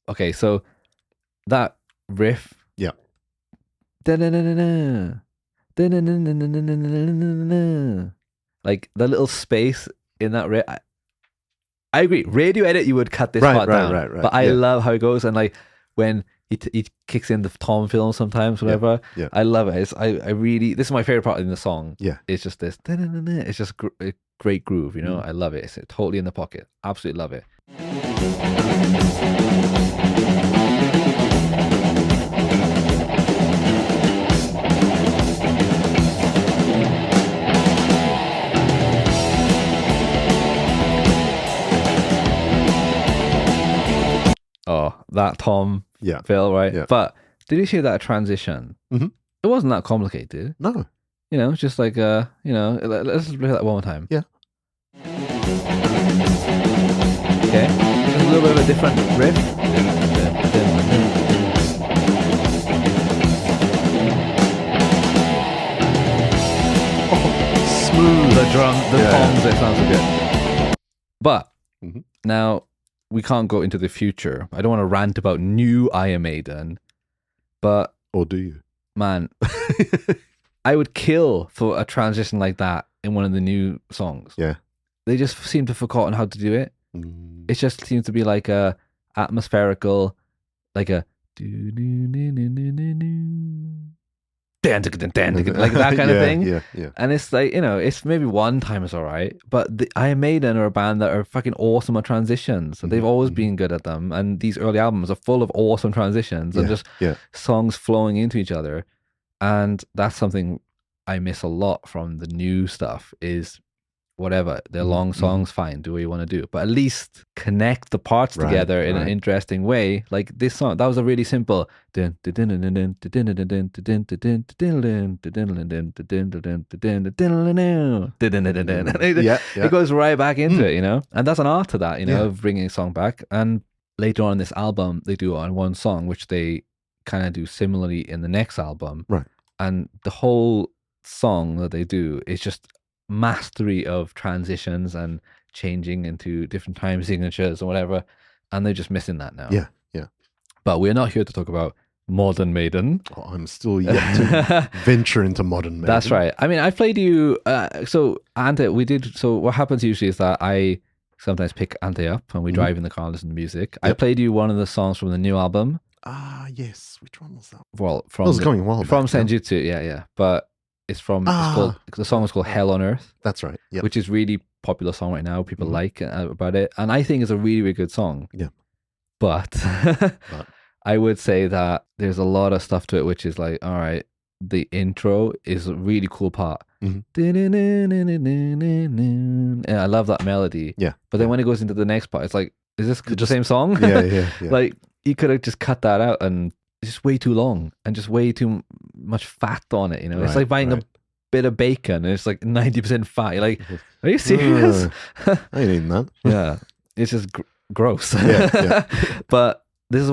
Speaker 3: Okay, so that riff,
Speaker 4: Yeah.
Speaker 3: like the little space in that riff. I agree. Radio edit, you would cut this part down.
Speaker 4: Right.
Speaker 3: But I love how it goes, and like when he kicks in the Tom film sometimes, whatever.
Speaker 4: Yeah.
Speaker 3: I love it. I really, this is my favorite part in the song.
Speaker 4: Yeah.
Speaker 3: It's just this. It's just a great groove, you know. I love it. It's totally in the pocket. Absolutely love it. Oh, that Tom fill, right?
Speaker 4: Yeah.
Speaker 3: But did you hear that transition?
Speaker 4: Mhm.
Speaker 3: It wasn't that complicated.
Speaker 4: No.
Speaker 3: You know, it's just like, you know, let's just play that one more time.
Speaker 4: Yeah.
Speaker 3: Okay. Just a little bit of a different riff.
Speaker 4: Smooth.
Speaker 3: The toms, it sounds so good. But now we can't go into the future. I don't want to rant about new Iron Maiden, but
Speaker 4: Or do you?
Speaker 3: man, I would kill for a transition like that in one of the new songs.
Speaker 4: Yeah.
Speaker 3: They just seem to have forgotten how to do it. It just seems to be like a atmospherical, like a like that kind of thing.
Speaker 4: Yeah.
Speaker 3: And it's like, you know, it's maybe one time it's all right, but the Iron Maiden are a band that are fucking awesome at transitions. So they've always been good at them. And these early albums are full of awesome transitions and just songs flowing into each other. And that's something I miss a lot from the new stuff is whatever. They're long songs, fine, do what you want to do. But at least connect the parts together in an interesting way. Like this song, that was a really simple. It goes right back into it, you know? And that's an art to that, you know, of bringing a song back. And later on in this album, they do it on one song, which they kind of do similarly in the next album.
Speaker 4: Right.
Speaker 3: And the whole song that they do is just mastery of transitions and changing into different time signatures and whatever, and they're just missing that now.
Speaker 4: Yeah.
Speaker 3: But we're not here to talk about modern Maiden.
Speaker 4: Oh, I'm still yet to venture into modern Maiden.
Speaker 3: That's right. I mean, I played you. So Ante, So what happens usually is that I sometimes pick Ante up and we drive in the car and listen to music. I played you one of the songs from the new album.
Speaker 4: Yes. Which one was that?
Speaker 3: Well,
Speaker 4: That was going a while
Speaker 3: from
Speaker 4: back, yeah.
Speaker 3: Senjutsu. Yeah. But it's from. It's called, the song is called "Hell on Earth."
Speaker 4: That's right. Yeah.
Speaker 3: Which is really popular song right now. People like about it, and I think it's a really, really good song.
Speaker 4: Yeah.
Speaker 3: But I would say that there's a lot of stuff to it, which is like, all right, the intro is a really cool part. And I love that melody.
Speaker 4: Yeah.
Speaker 3: But then when it goes into the next part, it's like, is this the same song?
Speaker 4: Yeah.
Speaker 3: Like, you could have just cut that out, and it's just way too long and just way too much fat on it, you know? It's like buying a bit of bacon and it's like 90% fat. You're like, are you serious?
Speaker 4: I ain't eating that.
Speaker 3: Yeah. It's just gross.
Speaker 4: Yeah.
Speaker 3: But this is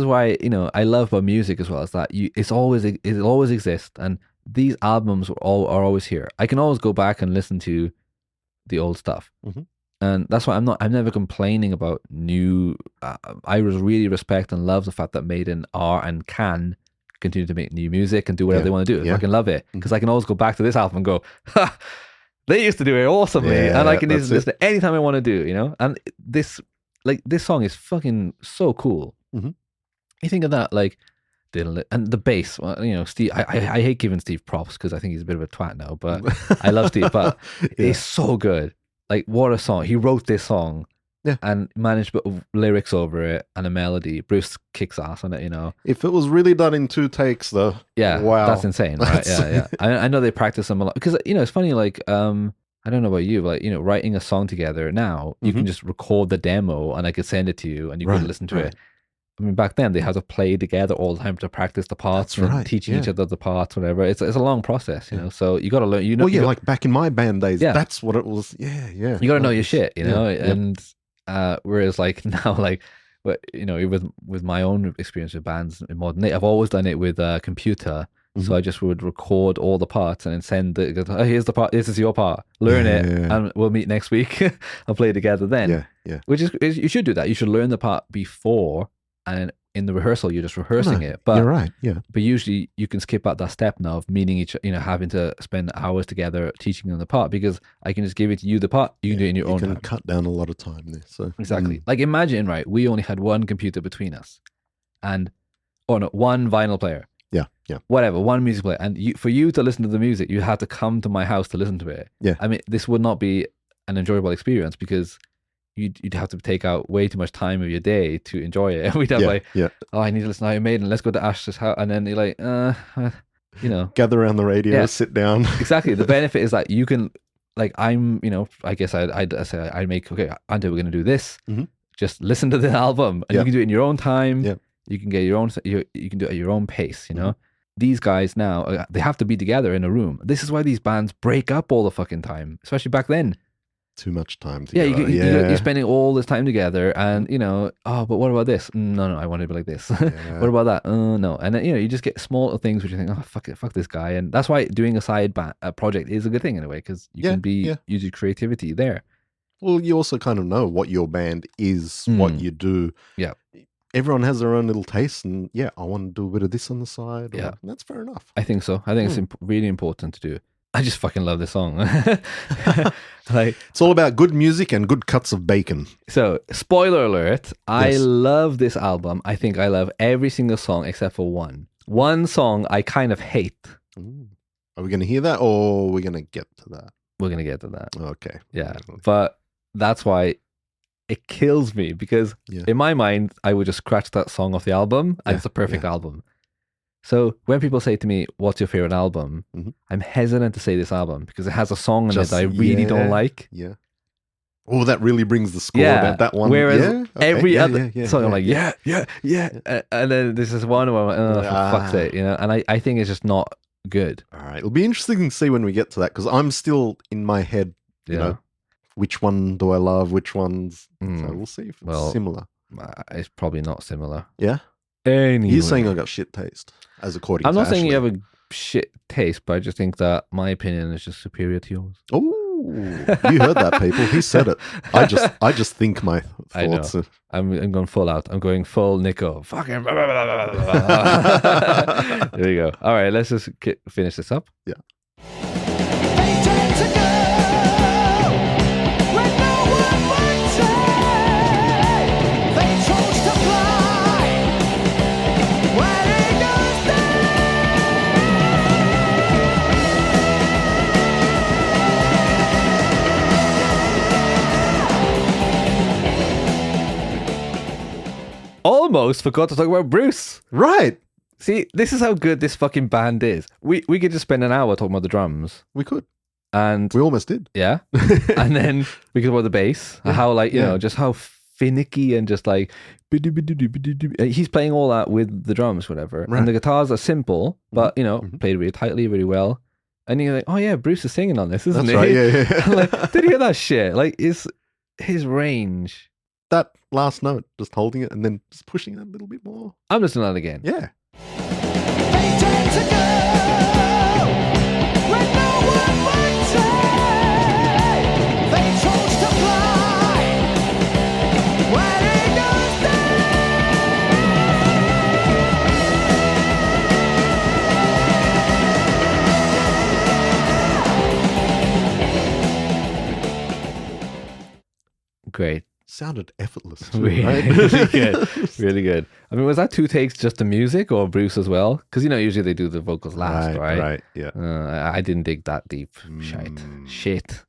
Speaker 3: why I love about music as well. Is that it'll always exist, and these albums are always here. I can always go back and listen to the old stuff, and that's why I'm never complaining about new. I really respect and love the fact that Maiden are and can continue to make new music and do whatever they want to do. I fucking love it because I can always go back to this album and go, ha, they used to do it awesomely, and I can listen to anytime I want to do. And this song is fucking so cool. You think of that, like, and the bass. Well, Steve. I hate giving Steve props because I think he's a bit of a twat now, but I love Steve. But it's so good. Like, what a song! He wrote this song, and managed to put lyrics over it and a melody. Bruce kicks ass on it.
Speaker 4: If it was really done in 2 takes, though, wow,
Speaker 3: that's insane, right? Yeah. I know they practice them a lot because it's funny. Like, I don't know about you, but writing a song together now, you can just record the demo and I could send it to you and you could listen to it. I mean, back then they had to play together all the time to practice the parts and teaching each other the parts, whatever. It's a long process, So you got to learn.
Speaker 4: Like back in my band days, that's what it was. Yeah.
Speaker 3: You got to know your shit, And whereas like now, like, with my own experience with bands in modern day, I've always done it with a computer. So I just would record all the parts and then send here's the part. This is your part. Learn it, and we'll meet next week. I'll play together then.
Speaker 4: Yeah.
Speaker 3: Which is you should do that. You should learn the part before. And in the rehearsal, you're just rehearsing it. But
Speaker 4: you're right,
Speaker 3: But usually you can skip out that step now of meeting having to spend hours together teaching them the part because I can just give it to you the part. You can do it in your own time. You can
Speaker 4: cut down a lot of time there. So
Speaker 3: exactly. Like imagine, right? We only had one computer between us, one vinyl player.
Speaker 4: Yeah.
Speaker 3: Whatever, one music player, and for you to listen to the music, you had to come to my house to listen to it.
Speaker 4: Yeah.
Speaker 3: I mean, this would not be an enjoyable experience because you'd have to take out way too much time of your day to enjoy it. We'd have oh, I need to listen to Iron Maiden. Let's go to Ash's house, and then you're like,
Speaker 4: gather around the radio, sit down.
Speaker 3: Exactly. The benefit is that you can, like, I'm, I guess I'd say I make Ante, we're gonna do this. Just listen to the album, and you can do it in your own time.
Speaker 4: Yeah.
Speaker 3: You can get your own. You can do it at your own pace. These guys now, they have to be together in a room. This is why these bands break up all the fucking time, especially back then.
Speaker 4: Too much time together.
Speaker 3: You're spending all this time together, and but what about this? No, I want to be like this. What about that? No, and then you just get small things which you think, oh fuck this guy, and that's why doing a side project is a good thing in a way because you can use your creativity there.
Speaker 4: Well, you also kind of know what your band is, what you do.
Speaker 3: Yeah.
Speaker 4: Everyone has their own little taste, and I want to do a bit of this on the side. That's fair enough.
Speaker 3: I think so. I think it's really important to do. I just fucking love this song. Like,
Speaker 4: it's all about good music and good cuts of bacon.
Speaker 3: So, spoiler alert, I love this album. I think I love every single song except for one. One song I kind of hate.
Speaker 4: Ooh. Are we going to hear that, or are we going to get to that?
Speaker 3: We're going to get to that.
Speaker 4: Okay.
Speaker 3: Yeah. But that's why it kills me because in my mind, I would just scratch that song off the album and it's a perfect album. So when people say to me, what's your favorite album? I'm hesitant to say this album because it has a song in it that I really don't like.
Speaker 4: Yeah. Oh, that really brings the score about that one.
Speaker 3: Whereas every other song, I'm like, and then this is one where I'm like, oh, for fuck's sake, and I think it's just not good.
Speaker 4: All right. It'll be interesting to see when we get to that because I'm still in my head, you know, which one do I love, which ones. So we'll see if it's similar.
Speaker 3: It's probably not similar.
Speaker 4: Yeah?
Speaker 3: Anyway.
Speaker 4: You're saying I got shit taste, as according to
Speaker 3: I'm not saying
Speaker 4: Ashley.
Speaker 3: you have a shit taste, but I just think that my opinion is just superior to yours.
Speaker 4: Oh, you heard that, people. He said it. I just think my thoughts.
Speaker 3: I know. I'm going full out. I'm going full Nico. Fucking. There we go. All right, let's just finish this up.
Speaker 4: Yeah.
Speaker 3: Almost forgot to talk about Bruce.
Speaker 4: Right.
Speaker 3: See, this is how good this fucking band is. We could just spend an hour talking about the drums.
Speaker 4: We could.
Speaker 3: And
Speaker 4: we almost did.
Speaker 3: Yeah. And then we could talk about the bass. How just how finicky and just like he's playing all that with the drums, whatever. Right. And the guitars are simple, but played really tightly, really well. And you're like, oh yeah, Bruce is singing on this, isn't he?
Speaker 4: That's right, yeah.
Speaker 3: Like, did you hear that shit? Like his range
Speaker 4: that last note, just holding it and then just pushing it a little bit more.
Speaker 3: I'm listening to that again.
Speaker 4: Yeah.
Speaker 3: Great.
Speaker 4: Sounded effortless too,
Speaker 3: Really,
Speaker 4: right?
Speaker 3: really good. Really good. I mean, was that 2 takes just the music or Bruce as well? Because, usually they do the vocals last, right?
Speaker 4: Right, yeah.
Speaker 3: I didn't dig that deep. Shit.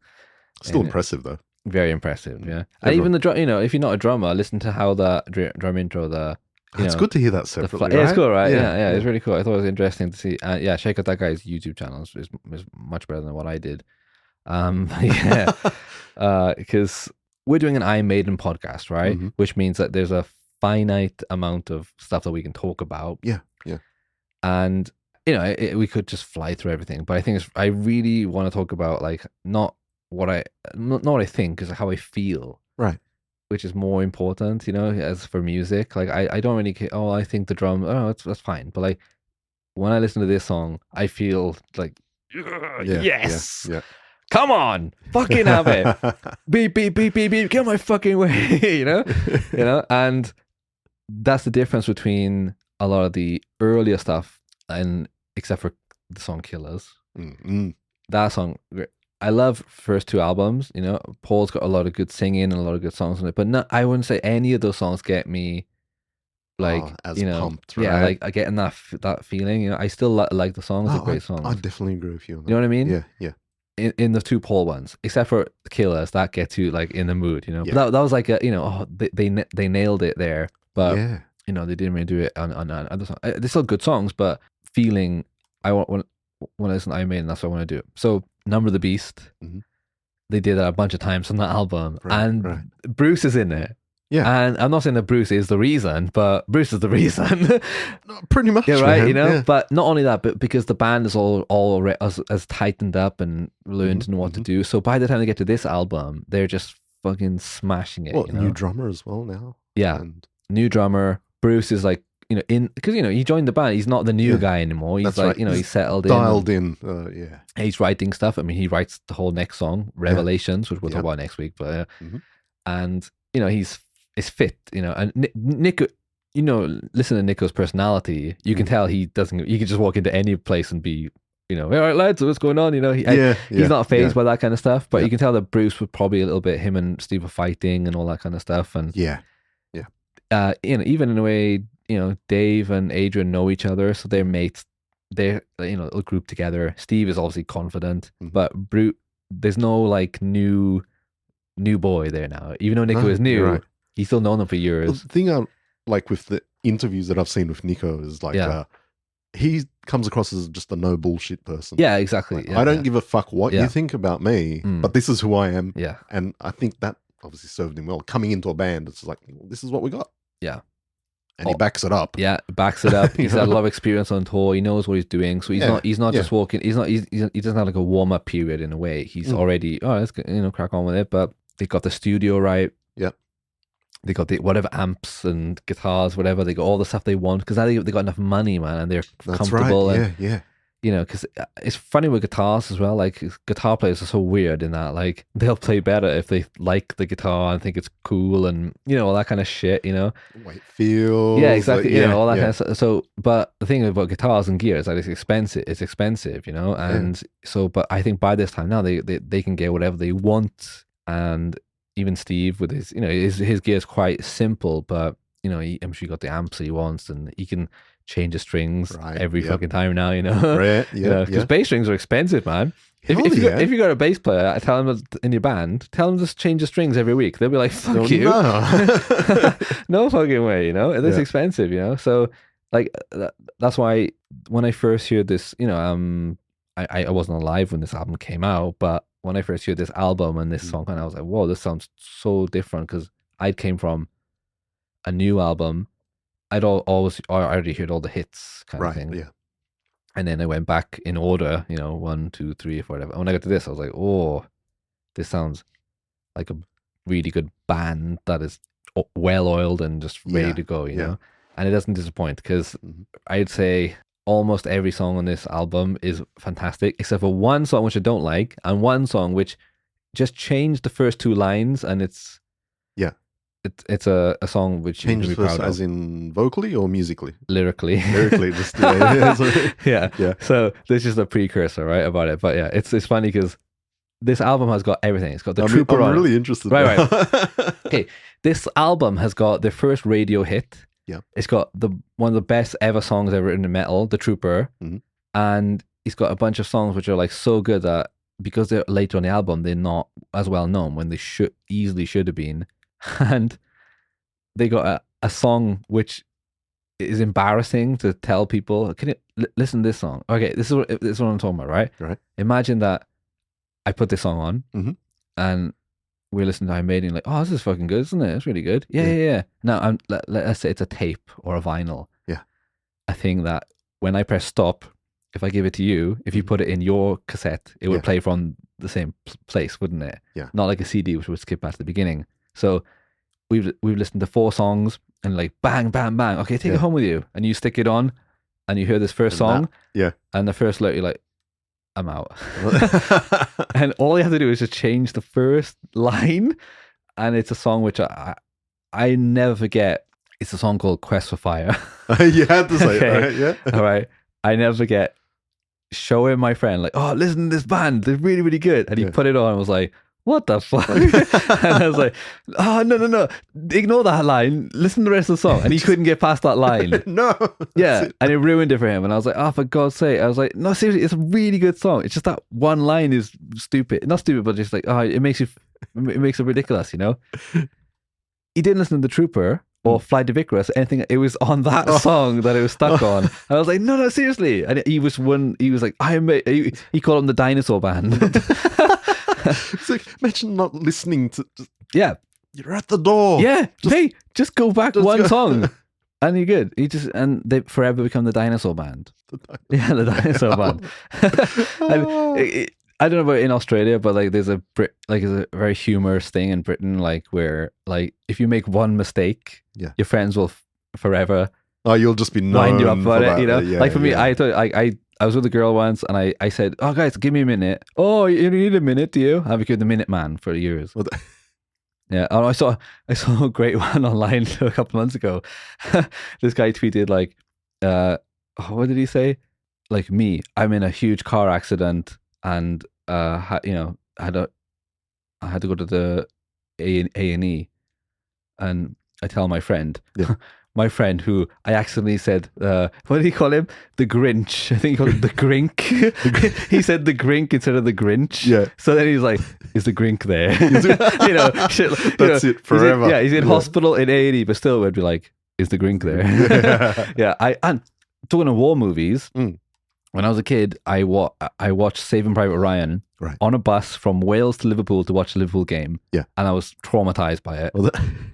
Speaker 4: Still
Speaker 3: And-
Speaker 4: impressive though.
Speaker 3: Very impressive, yeah. And even the drum, if you're not a drummer, listen to how the drum intro,
Speaker 4: It's good to hear that
Speaker 3: the
Speaker 4: separately,
Speaker 3: yeah,
Speaker 4: right?
Speaker 3: it's cool, right? Yeah, it's really cool. I thought it was interesting to see. Yeah, check out that guy's YouTube channel. It's much better than what I did. Yeah, because we're doing an I Maiden podcast, right?
Speaker 4: Mhm.
Speaker 3: Which means that there's a finite amount of stuff that we can talk about.
Speaker 4: Yeah.
Speaker 3: And we could just fly through everything, but I think I really want to talk about like not what I think, is how I feel.
Speaker 4: Right.
Speaker 3: Which is more important, as for music. Like I don't really care. Oh, I think the drum. Oh, that's fine. But like when I listen to this song, I feel like yes,
Speaker 4: Yeah.
Speaker 3: come on, fucking have it. Beep beep beep beep beep. Get my fucking way. And that's the difference between a lot of the earlier stuff, and except for the song Killers.
Speaker 4: Mm-mm.
Speaker 3: That song, I love first 2 albums. Paul's got a lot of good singing and a lot of good songs on it, but I wouldn't say any of those songs get me like
Speaker 4: as pumped,
Speaker 3: yeah,
Speaker 4: right?
Speaker 3: like getting that feeling. I still like the songs. They're great songs.
Speaker 4: I definitely agree with you on that.
Speaker 3: You know what I mean?
Speaker 4: Yeah.
Speaker 3: In the 2 Paul ones, except for Killers, that gets you like in the mood.
Speaker 4: Yeah.
Speaker 3: But that was like they nailed it there. But
Speaker 4: Yeah.
Speaker 3: they didn't really do it on other songs. They're still good songs, but feeling I want when I listen to Iron Maiden, that's what I want to do. So Number of the Beast,
Speaker 4: Mhm.
Speaker 3: they did that a bunch of times on that album,
Speaker 4: Right,
Speaker 3: and
Speaker 4: right.
Speaker 3: Bruce is in it.
Speaker 4: Yeah.
Speaker 3: And I'm not saying that Bruce is the reason, but Bruce is the reason.
Speaker 4: No, pretty much.
Speaker 3: Yeah, right.
Speaker 4: man. Yeah.
Speaker 3: But not only that, but because the band is all has tightened up and learned to know what to do. So by the time they get to this album, they're just fucking smashing it.
Speaker 4: Well, new drummer as well now.
Speaker 3: Yeah,
Speaker 4: And
Speaker 3: new drummer. Bruce is like because he joined the band. He's not the new guy anymore. He's
Speaker 4: That's
Speaker 3: like
Speaker 4: right.
Speaker 3: he's settled
Speaker 4: dialed
Speaker 3: in.
Speaker 4: Yeah.
Speaker 3: He's writing stuff. I mean, he writes the whole next song, Revelations, which we'll talk about next week. But
Speaker 4: Mhm.
Speaker 3: and he's fit. And Nico, listen to Nico's personality. You can tell he doesn't. You can just walk into any place and be, all right, lads, what's going on? He's not phased by that kind of stuff. But you can tell that Bruce was probably a little bit. Him and Steve were fighting and all that kind of stuff. And
Speaker 4: Yeah.
Speaker 3: even in a way, Dave and Adrian know each other, so they're mates. They're a group together. Steve is obviously confident,
Speaker 4: Mhm.
Speaker 3: but there's no like new boy there now. Even though Nico
Speaker 4: No,
Speaker 3: is new,
Speaker 4: you're right.
Speaker 3: he's still known him for
Speaker 4: The
Speaker 3: years.
Speaker 4: thing I like with the interviews that I've seen with Nico is like he comes across as just a no bullshit person.
Speaker 3: Yeah, exactly.
Speaker 4: Like,
Speaker 3: Yeah,
Speaker 4: I don't give a fuck what
Speaker 3: Yeah.
Speaker 4: you think about me,
Speaker 3: Mm.
Speaker 4: but this is who I am.
Speaker 3: Yeah,
Speaker 4: And I think that obviously served him well. Coming into a band, it's like, well, this is what we got.
Speaker 3: Yeah.
Speaker 4: And he backs it up.
Speaker 3: yeah, backs it up. He's
Speaker 4: You
Speaker 3: had a
Speaker 4: know?
Speaker 3: lot of experience on tour. He knows what he's doing, so he's
Speaker 4: Yeah,
Speaker 3: not
Speaker 4: yeah.
Speaker 3: just walking. He doesn't have like a warm up period in a way. He's already let's crack on with it. But they got the studio right.
Speaker 4: Yep.
Speaker 3: They got the whatever amps and guitars, whatever. They got all the stuff they want because they got enough money, man, and they're
Speaker 4: That's
Speaker 3: comfortable.
Speaker 4: right.
Speaker 3: And,
Speaker 4: Yeah.
Speaker 3: because it's funny with guitars as well. Like guitar players are so weird in that, like they'll play better if they like the guitar and think it's cool and all that kind of shit.
Speaker 4: Weight feels.
Speaker 3: Yeah, exactly.
Speaker 4: Like,
Speaker 3: All that
Speaker 4: yeah.
Speaker 3: kind of stuff. So, but the thing about guitars and gear is that it's expensive. And so, but I think by this time now they can get whatever they want. And even Steve with his, his gear is quite simple, but I'm sure he got the amps he wants, and he can change the strings
Speaker 4: Right,
Speaker 3: every
Speaker 4: yep.
Speaker 3: fucking time now.
Speaker 4: Right, yeah,
Speaker 3: Because bass strings are expensive, man.
Speaker 4: Hell
Speaker 3: If
Speaker 4: yeah.
Speaker 3: you got a bass player, I tell them in your band, tell them to change the strings every week. They'll be like, "Fuck
Speaker 4: Oh,
Speaker 3: you."
Speaker 4: no.
Speaker 3: No fucking way, it is
Speaker 4: Yeah.
Speaker 3: expensive, so like that's why when I first heard this, I wasn't alive when this album came out, but when I first heard this album and this song, and I was like, whoa, this sounds so different, because I came from a new album. I already heard all the hits kind of
Speaker 4: Right.
Speaker 3: thing,
Speaker 4: Yeah.
Speaker 3: and then I went back in order, 1, 2, 3, or whatever. And when I got to this, I was like, oh, this sounds like a really good band that is well oiled and just ready to go, you know. And it doesn't disappoint because I'd say almost every song on this album is fantastic, except for one song which I don't like, and one song which just changed the first two lines, and it's a song which you can
Speaker 4: Changed
Speaker 3: be proud
Speaker 4: first,
Speaker 3: of.
Speaker 4: as in vocally or musically?
Speaker 3: Lyrically.
Speaker 4: Lyrically, just yeah.
Speaker 3: yeah. So this is the precursor, right, about it. But yeah, it's funny because this album has got everything. It's got the Trooper
Speaker 4: I'm
Speaker 3: on it.
Speaker 4: really interested.
Speaker 3: Right. Okay, this album has got the first radio hit.
Speaker 4: Yeah.
Speaker 3: It's got one of the best ever songs ever written in metal, The Trooper. And it's got a bunch of songs which are like so good that because they're later on the album, they're not as well known when they should have been. And they got a song which is embarrassing to tell people. Can you listen to this song? Okay, this is what I'm talking about, right?
Speaker 4: Right.
Speaker 3: Imagine that I put this song on and we're listening to Maiden, like, oh, this is fucking good, isn't it? It's really good. Yeah. Now, let's say it's a tape or a vinyl.
Speaker 4: Yeah.
Speaker 3: A thing that when I press stop, if I give it to you, if you put it in your cassette, it would play from the same place, wouldn't it?
Speaker 4: Yeah.
Speaker 3: Not like a CD, which would skip back to the beginning. So we've listened to 4 songs and like bang, bang, bang. Okay, take it home with you. And you stick it on and you hear this first song. And the first lyric, you're like, I'm out. And all you have to do is just change the first line. And it's a song which I never forget. It's a song called Quest for Fire.
Speaker 4: You had to say it, right? Yeah.
Speaker 3: All right. I never forget showing my friend, like, oh, listen to this band. They're really, really good. And he put it on and was like, what the fuck? And I was like, oh, no. Ignore that line. Listen to the rest of the song. And he couldn't get past that line.
Speaker 4: No.
Speaker 3: Yeah. And it ruined it for him. And I was like, oh, for God's sake. I was like, no, seriously, it's a really good song. It's just that one line is stupid. Not stupid, but just like, oh, it makes it ridiculous, you know? He didn't listen to The Trooper or Fly to Vicarus, anything. It was on that song that it was stuck on. And I was like, no, seriously. And he was like, he called him the Dinosaur Band.
Speaker 4: It's like, imagine not listening to.
Speaker 3: Yeah.
Speaker 4: You're at the door.
Speaker 3: Yeah. Just go back one song. And you're good. And they forever become the Dinosaur Band. The Dinosaur Band. And I don't know about in Australia, but like there's a very humorous thing in Britain, like where like if you make one mistake, your friends will forever.
Speaker 4: Oh, you'll just be
Speaker 3: wind you up about it, you know.
Speaker 4: Yeah,
Speaker 3: like for me, I thought I was with a girl once, and I said, "Oh, guys, give me a minute." "Oh, you need a minute, do you?" I've become the Minute Man for years. Yeah, and I saw a great one online a couple months ago. This guy tweeted like, what did he say? Like me, I'm in a huge car accident, and I had to go to the A&E, and I tell my friend.
Speaker 4: Yeah.
Speaker 3: My friend, who I accidentally said, what did he call him? The Grinch. I think he called him the Grink. He said the Grink instead of the Grinch.
Speaker 4: Yeah.
Speaker 3: So then he's like, is the Grink there? Shit,
Speaker 4: That's it forever.
Speaker 3: He's in hospital in A&E, but still would be like, is the Grink there? Yeah. And talking of war movies, when I was a kid, I watched Saving Private Ryan on a bus from Wales to Liverpool to watch the Liverpool game.
Speaker 4: Yeah.
Speaker 3: And I was traumatized by it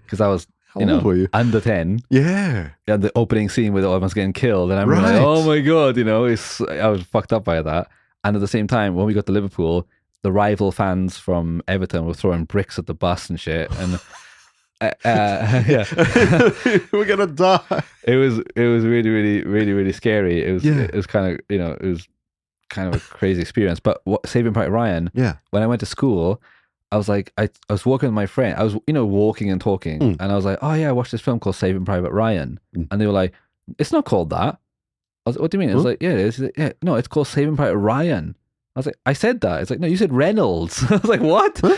Speaker 3: because I was...
Speaker 4: How old were you?
Speaker 3: Under 10.
Speaker 4: Yeah.
Speaker 3: And the opening scene where everyone's getting killed. And I'm like, oh my God, I was fucked up by that. And at the same time, when we got to Liverpool, the rival fans from Everton were throwing bricks at the bus and shit. And yeah.
Speaker 4: We're going to die.
Speaker 3: It was really, really, really, really scary. It was kind of, it was kind of a crazy experience. But Saving Private Ryan, when I went to school, I was like, I was walking with my friend. I was, walking and talking. And I was like, oh yeah, I watched this film called Saving Private Ryan. And they were like, it's not called that. I was like, what do you mean? I was like, yeah, it is. Like, yeah, no, it's called Saving Private Ryan. I was like, I said that. It's like, no, you said Reynolds. I was like, what? Huh?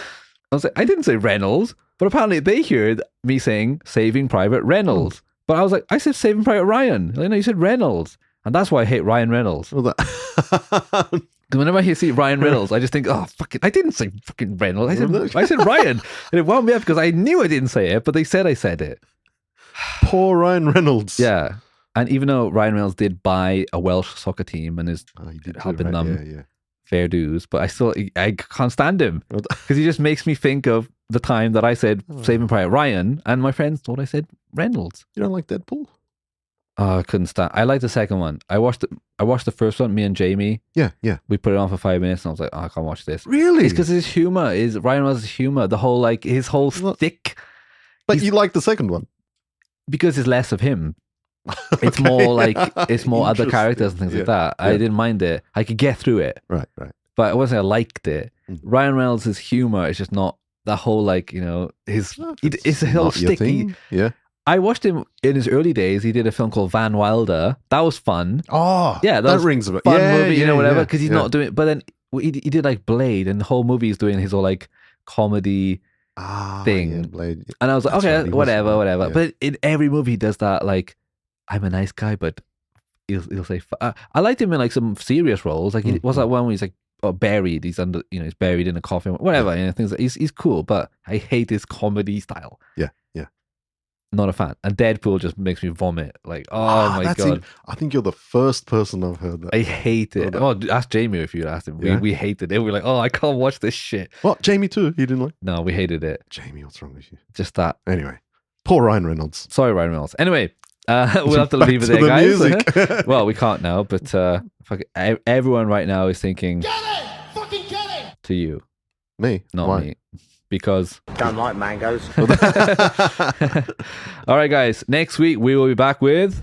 Speaker 3: I was like, I didn't say Reynolds. But apparently they heard me saying Saving Private Reynolds. But I was like, I said Saving Private Ryan. Like, no, you said Reynolds. And that's why I hate Ryan Reynolds. Because whenever I see Ryan Reynolds, I just think, oh, fucking, I didn't say fucking Reynolds. I said Ryan. And it wound me up because I knew I didn't say it, but they said I said it.
Speaker 4: Poor Ryan Reynolds.
Speaker 3: Yeah. And even though Ryan Reynolds did buy a Welsh soccer team and is helping them fair dues, but I can't stand him because he just makes me think of the time that I said Saving Private Ryan and my friends thought I said Reynolds.
Speaker 4: You don't like Deadpool?
Speaker 3: Oh, I couldn't stand. I liked the second one. I watched the first one. Me and Jamie.
Speaker 4: Yeah.
Speaker 3: We put it on for 5 minutes, and I was like, oh, I can't watch this.
Speaker 4: Really?
Speaker 3: It's because his humor is Ryan Reynolds' humor. The whole his whole stick
Speaker 4: But you like the second one.
Speaker 3: because it's less of him. It's more like it's more other characters and things like that. I didn't mind it. I could get through it.
Speaker 4: Right.
Speaker 3: But I wasn't say I liked it. Ryan Reynolds' humor is just not the whole like, you know, it's a whole sticky.
Speaker 4: Yeah.
Speaker 3: I watched him in his early days. He did a film called Van Wilder. That was fun.
Speaker 4: Oh,
Speaker 3: yeah,
Speaker 4: that
Speaker 3: was
Speaker 4: rings a bell.
Speaker 3: Fun
Speaker 4: Yeah,
Speaker 3: movie, you know, whatever. Because he's
Speaker 4: yeah.
Speaker 3: not doing. But then he did like Blade, and the whole movie is doing his whole like comedy thing.
Speaker 4: Yeah, Blade.
Speaker 3: And I was like,
Speaker 4: That's
Speaker 3: okay,
Speaker 4: right, he was
Speaker 3: whatever.
Speaker 4: yeah.
Speaker 3: But in every movie, he does that. Like, I'm a nice guy, but he'll say. I liked him in like some serious roles. Like, he was that one where he's like buried. He's under, you know, he's buried in a coffin. Whatever. You know, things. Like, he's cool, but I hate his comedy style.
Speaker 4: Yeah.
Speaker 3: Not a fan. And Deadpool just makes me vomit. Like, oh my God.
Speaker 4: I think you're the first person I've heard that.
Speaker 3: I hate it. Oh, ask Jamie if you asked him. We hated it. We were like, oh, I can't watch this shit.
Speaker 4: What? Jamie too? You didn't like?
Speaker 3: No, we hated it.
Speaker 4: Jamie, what's wrong with you?
Speaker 3: Just that.
Speaker 4: Anyway, poor Ryan Reynolds.
Speaker 3: Sorry, Ryan Reynolds. Anyway, we'll have to leave it there,
Speaker 4: the
Speaker 3: guys.
Speaker 4: music.
Speaker 3: Well, we can't now, but everyone right now is thinking
Speaker 1: Get it! Fucking get it!
Speaker 3: to you,
Speaker 4: Me?
Speaker 3: not
Speaker 4: Why?
Speaker 3: me. Because
Speaker 5: Don't like mangoes.
Speaker 3: all right, guys, next week we will be back with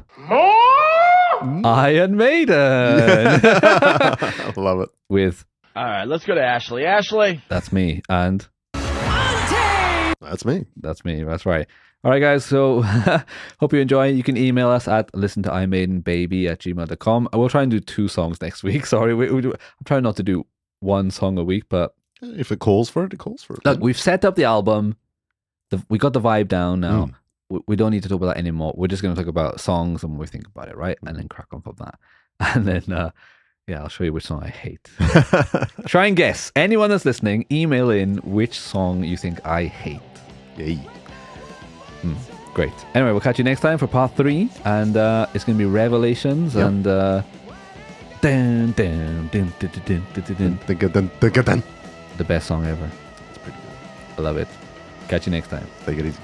Speaker 3: Iron Maiden.
Speaker 4: I love it.
Speaker 3: With
Speaker 8: All right, let's go to Ashley. Ashley.
Speaker 3: that's me, and
Speaker 4: That's me.
Speaker 3: that's me. That's right. All right, guys. So hope you enjoy. You can email us at listen-to-imaidenbaby@gmail.com. We'll try and do 2 songs next week. Sorry, I'm trying not to do 1 song a week, but
Speaker 4: If it calls for it, it calls for it.
Speaker 3: look, we've set up the album. We got the vibe down now. We don't need to talk about that anymore. We're just going to talk about songs and what we think about it, right? And then crack on from that. And then, I'll show you which song I hate. Try and guess. Anyone that's listening, email in which song you think I hate.
Speaker 4: Yay.
Speaker 3: Great. Anyway, we'll catch you next time for part 3. And it's going to be Revelations and... dun, dun, dun, dun, dun, dun, dun, dun.
Speaker 4: Take it then.
Speaker 3: The best song ever.
Speaker 4: It's pretty good.
Speaker 3: I love it. Catch you next time.
Speaker 4: Take it easy.